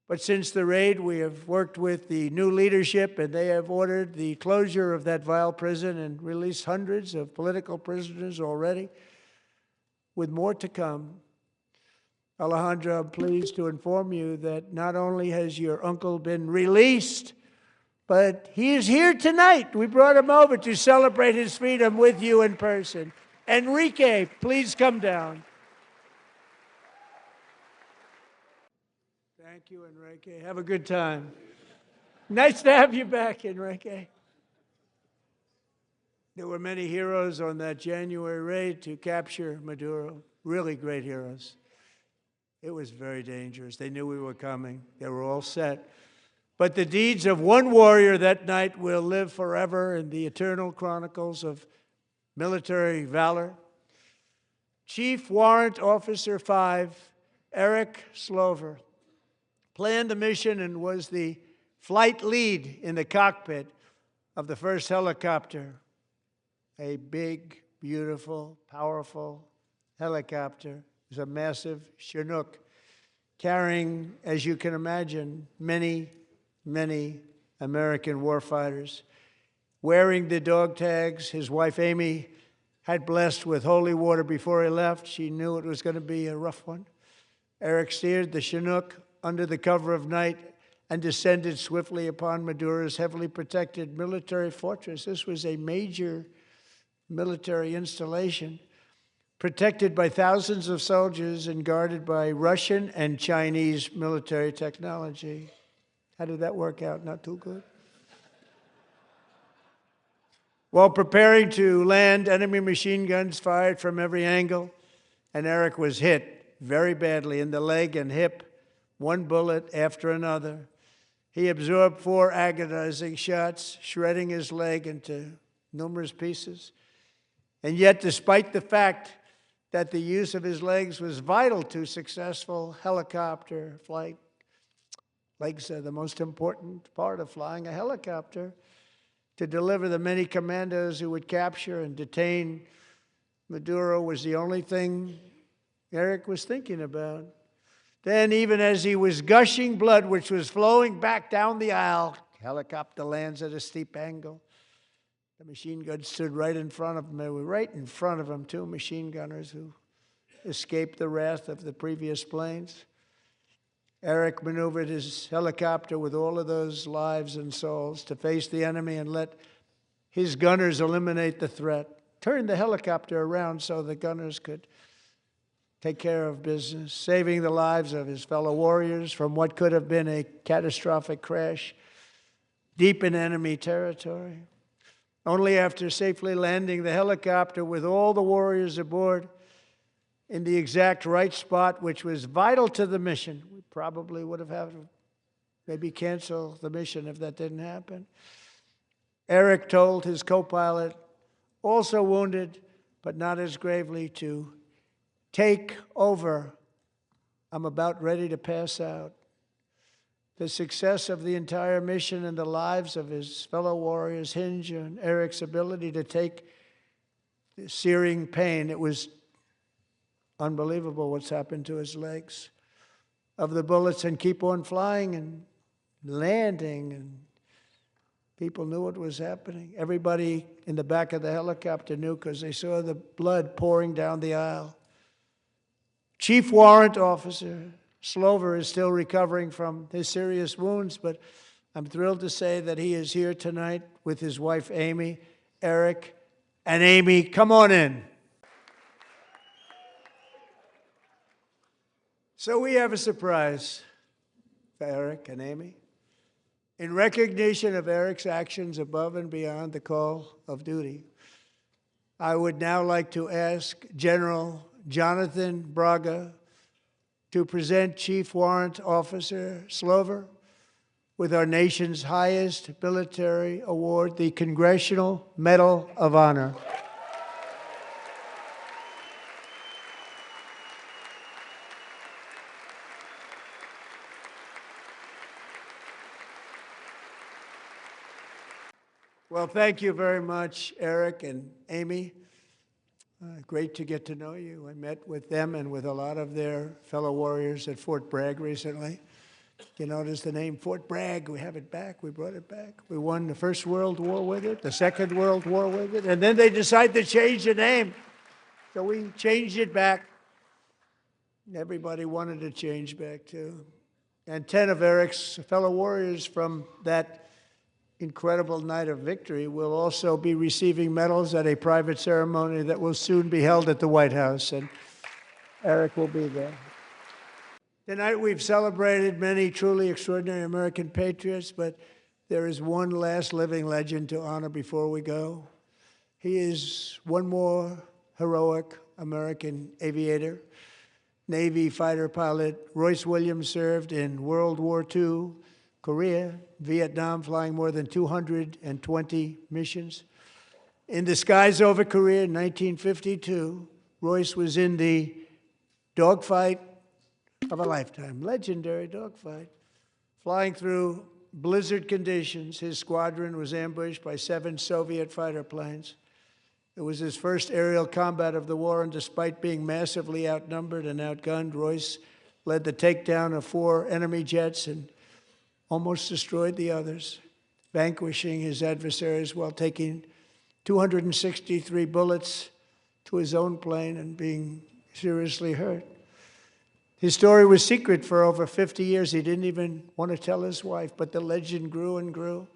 But since the raid, we have worked with the new leadership, and they have ordered the closure of that vile prison and released hundreds of political prisoners already, with more to come. Alejandro, I'm pleased to inform you that not only has your uncle been released, but he is here tonight. We brought him over to celebrate his freedom with you in person. Enrique, please come down. Thank you, Enrique. Have a good time. Nice to have you back, Enrique. There were many heroes on that January raid to capture Maduro, really great heroes. It was very dangerous. They knew we were coming. They were all set. But the deeds of one warrior that night will live forever in the eternal chronicles of military valor. Chief Warrant Officer 5, Eric Slover, planned the mission and was the flight lead in the cockpit of the first helicopter, a big, beautiful, powerful helicopter. It was a massive Chinook carrying, as you can imagine, many, many American warfighters. Wearing the dog tags his wife Amy had blessed with holy water before he left. She knew it was going to be a rough one. Eric steered the Chinook under the cover of night and descended swiftly upon Maduro's heavily protected military fortress. This was a major military installation, protected by thousands of soldiers and guarded by Russian and Chinese military technology. How did that work out? Not too good. While preparing to land, enemy machine guns fired from every angle, and Eric was hit very badly in the leg and hip, one bullet after another. He absorbed 4 agonizing shots, shredding his leg into numerous pieces. And yet, despite the fact that the use of his legs was vital to successful helicopter flight, legs are the most important part of flying a helicopter, to deliver the many commandos who would capture and detain Maduro was the only thing Eric was thinking about. Then, even as he was gushing blood, which was flowing back down the aisle, Helicopter lands at a steep angle. The machine gun stood right in front of him. They were right in front of him, two machine gunners who escaped the wrath of the previous planes. Eric maneuvered his helicopter with all of those lives and souls to face the enemy and let his gunners eliminate the threat. Turned the helicopter around so the gunners could take care of business, saving the lives of his fellow warriors from what could have been a catastrophic crash deep in enemy territory. Only after safely landing the helicopter with all the warriors aboard in the exact right spot, which was vital to the mission. We probably would have had to maybe cancel the mission if that didn't happen. Eric told his co-pilot, also wounded, but not as gravely, to take over. I'm about ready to pass out. The success of the entire mission and the lives of his fellow warriors hinge on Eric's ability to take the searing pain. It was unbelievable what's happened to his legs of the bullets and keep on flying and landing, and people knew what was happening. Everybody in the back of the helicopter knew because they saw the blood pouring down the aisle. Chief Warrant Officer Slover is still recovering from his serious wounds, but I'm thrilled to say that he is here tonight with his wife, Amy. Eric and Amy, come on in. So we have a surprise for Eric and Amy. In recognition of Eric's actions above and beyond the call of duty, I would now like to ask General Jonathan Braga to present Chief Warrant Officer Slover with our nation's highest military award, the Congressional Medal of Honor. Well, thank you very much, Eric and Amy. Great to get to know you. I met with them and with a lot of their fellow warriors at Fort Bragg recently. You notice the name Fort Bragg, we have it back, we brought it back. We won the First World War with it, the Second World War with it, and then they decided to change the name. So we changed it back. Everybody wanted to change back too. And 10 of Eric's fellow warriors from that incredible night of victory will also be receiving medals at a private ceremony that will soon be held at the White House, and Eric will be there. Tonight we've celebrated many truly extraordinary American patriots, but there is one last living legend to honor before we go. He is one more heroic American aviator. Navy fighter pilot Royce Williams served in World War II, Korea, Vietnam, flying more than 220 missions. In the skies over Korea in 1952, Royce was in the dogfight of a lifetime, legendary dogfight. Flying through blizzard conditions, his squadron was ambushed by 7 Soviet fighter planes. It was his first aerial combat of the war, and despite being massively outnumbered and outgunned, Royce led the takedown of 4 enemy jets and almost destroyed the others, vanquishing his adversaries while taking 263 bullets to his own plane and being seriously hurt. His story was secret for over 50 years. He didn't even want to tell his wife, but the legend grew and grew.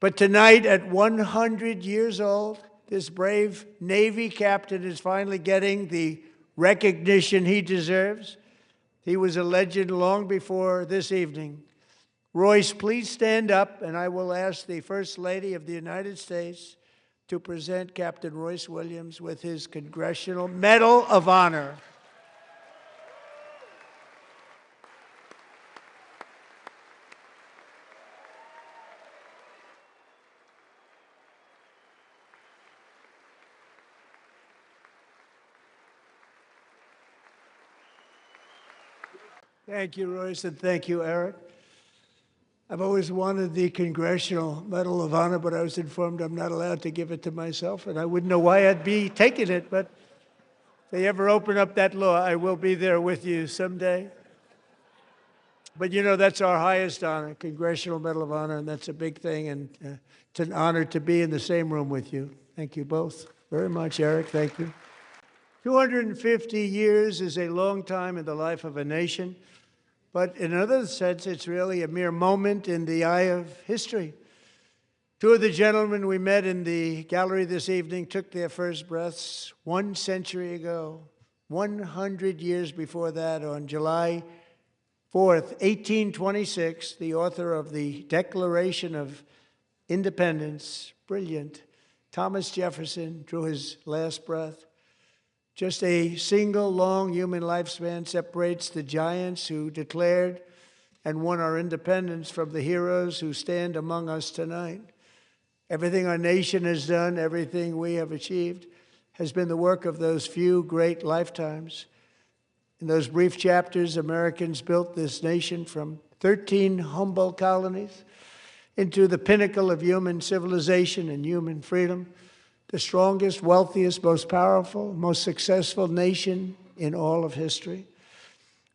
But tonight, at 100 years old, this brave Navy captain is finally getting the recognition he deserves. He was a legend long before this evening. Royce, please stand up, and I will ask the First Lady of the United States to present Captain Royce Williams with his Congressional Medal of Honor. Thank you, Royce, and thank you, Eric. I've always wanted the Congressional Medal of Honor, but I was informed I'm not allowed to give it to myself, and I wouldn't know why I'd be taking it, but if they ever open up that law, I will be there with you someday. But you know, that's our highest honor, Congressional Medal of Honor, and that's a big thing. And it's an honor to be in the same room with you. Thank you both very much, Eric. Thank you. 250 years is a long time in the life of a nation, but in another sense, it's really a mere moment in the eye of history. Two of the gentlemen we met in the gallery this evening took their first breaths 1 century ago, 100 years before that, on July 4th, 1826, the author of the Declaration of Independence, brilliant, Thomas Jefferson, drew his last breath. Just a single long human lifespan separates the giants who declared and won our independence from the heroes who stand among us tonight. Everything our nation has done, everything we have achieved, has been the work of those few great lifetimes. In those brief chapters, Americans built this nation from 13 humble colonies into the pinnacle of human civilization and human freedom, the strongest, wealthiest, most powerful, most successful nation in all of history.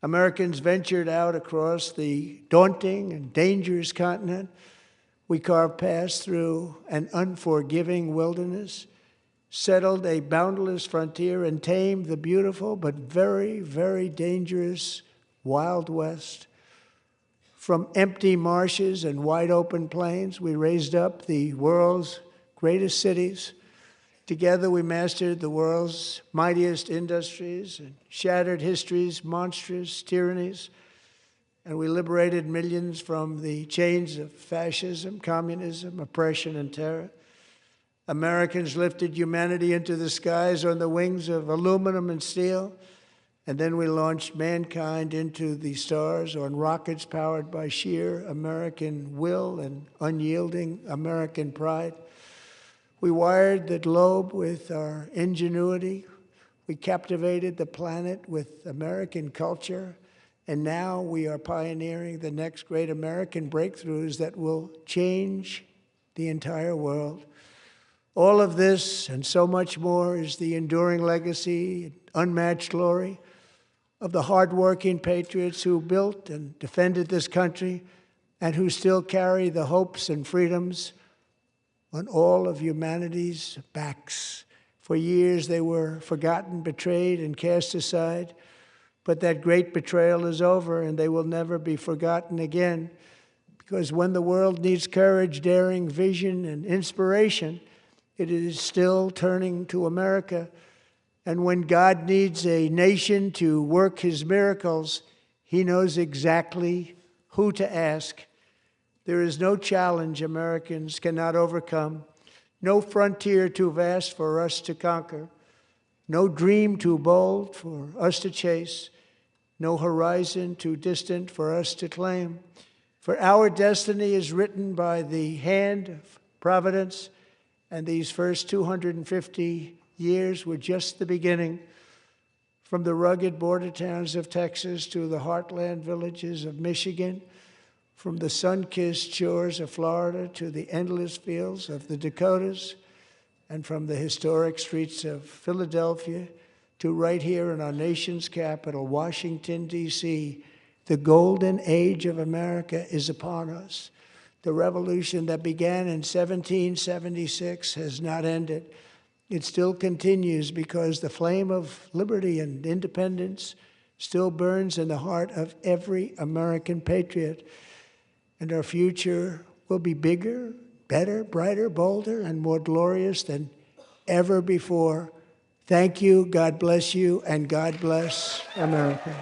Americans ventured out across the daunting and dangerous continent. We carved paths through an unforgiving wilderness, settled a boundless frontier, and tamed the beautiful but very, very dangerous Wild West. From empty marshes and wide open plains, we raised up the world's greatest cities. Together, we mastered the world's mightiest industries and shattered history's monstrous tyrannies. And we liberated millions from the chains of fascism, communism, oppression, and terror. Americans lifted humanity into the skies on the wings of aluminum and steel, and then we launched mankind into the stars on rockets powered by sheer American will and unyielding American pride. We wired the globe with our ingenuity. We captivated the planet with American culture, and now we are pioneering the next great American breakthroughs that will change the entire world. All of this and so much more is the enduring legacy, unmatched glory of the hardworking patriots who built and defended this country and who still carry the hopes and freedoms on all of humanity's backs. For years they were forgotten, betrayed, and cast aside, but that great betrayal is over and they will never be forgotten again, because when the world needs courage, daring, vision, and inspiration, it is still turning to America. And when God needs a nation to work his miracles, he knows exactly who to ask. There is no challenge Americans cannot overcome, no frontier too vast for us to conquer, no dream too bold for us to chase, no horizon too distant for us to claim. For our destiny is written by the hand of providence, and these first 250 years were just the beginning. From the rugged border towns of Texas to the heartland villages of Michigan, from the sun-kissed shores of Florida to the endless fields of the Dakotas, and from the historic streets of Philadelphia to right here in our nation's capital, Washington, D.C., the golden age of America is upon us. The revolution that began in 1776 has not ended. It still continues because the flame of liberty and independence still burns in the heart of every American patriot. And our future will be bigger, better, brighter, bolder, and more glorious than ever before. Thank you, God bless you, and God bless America.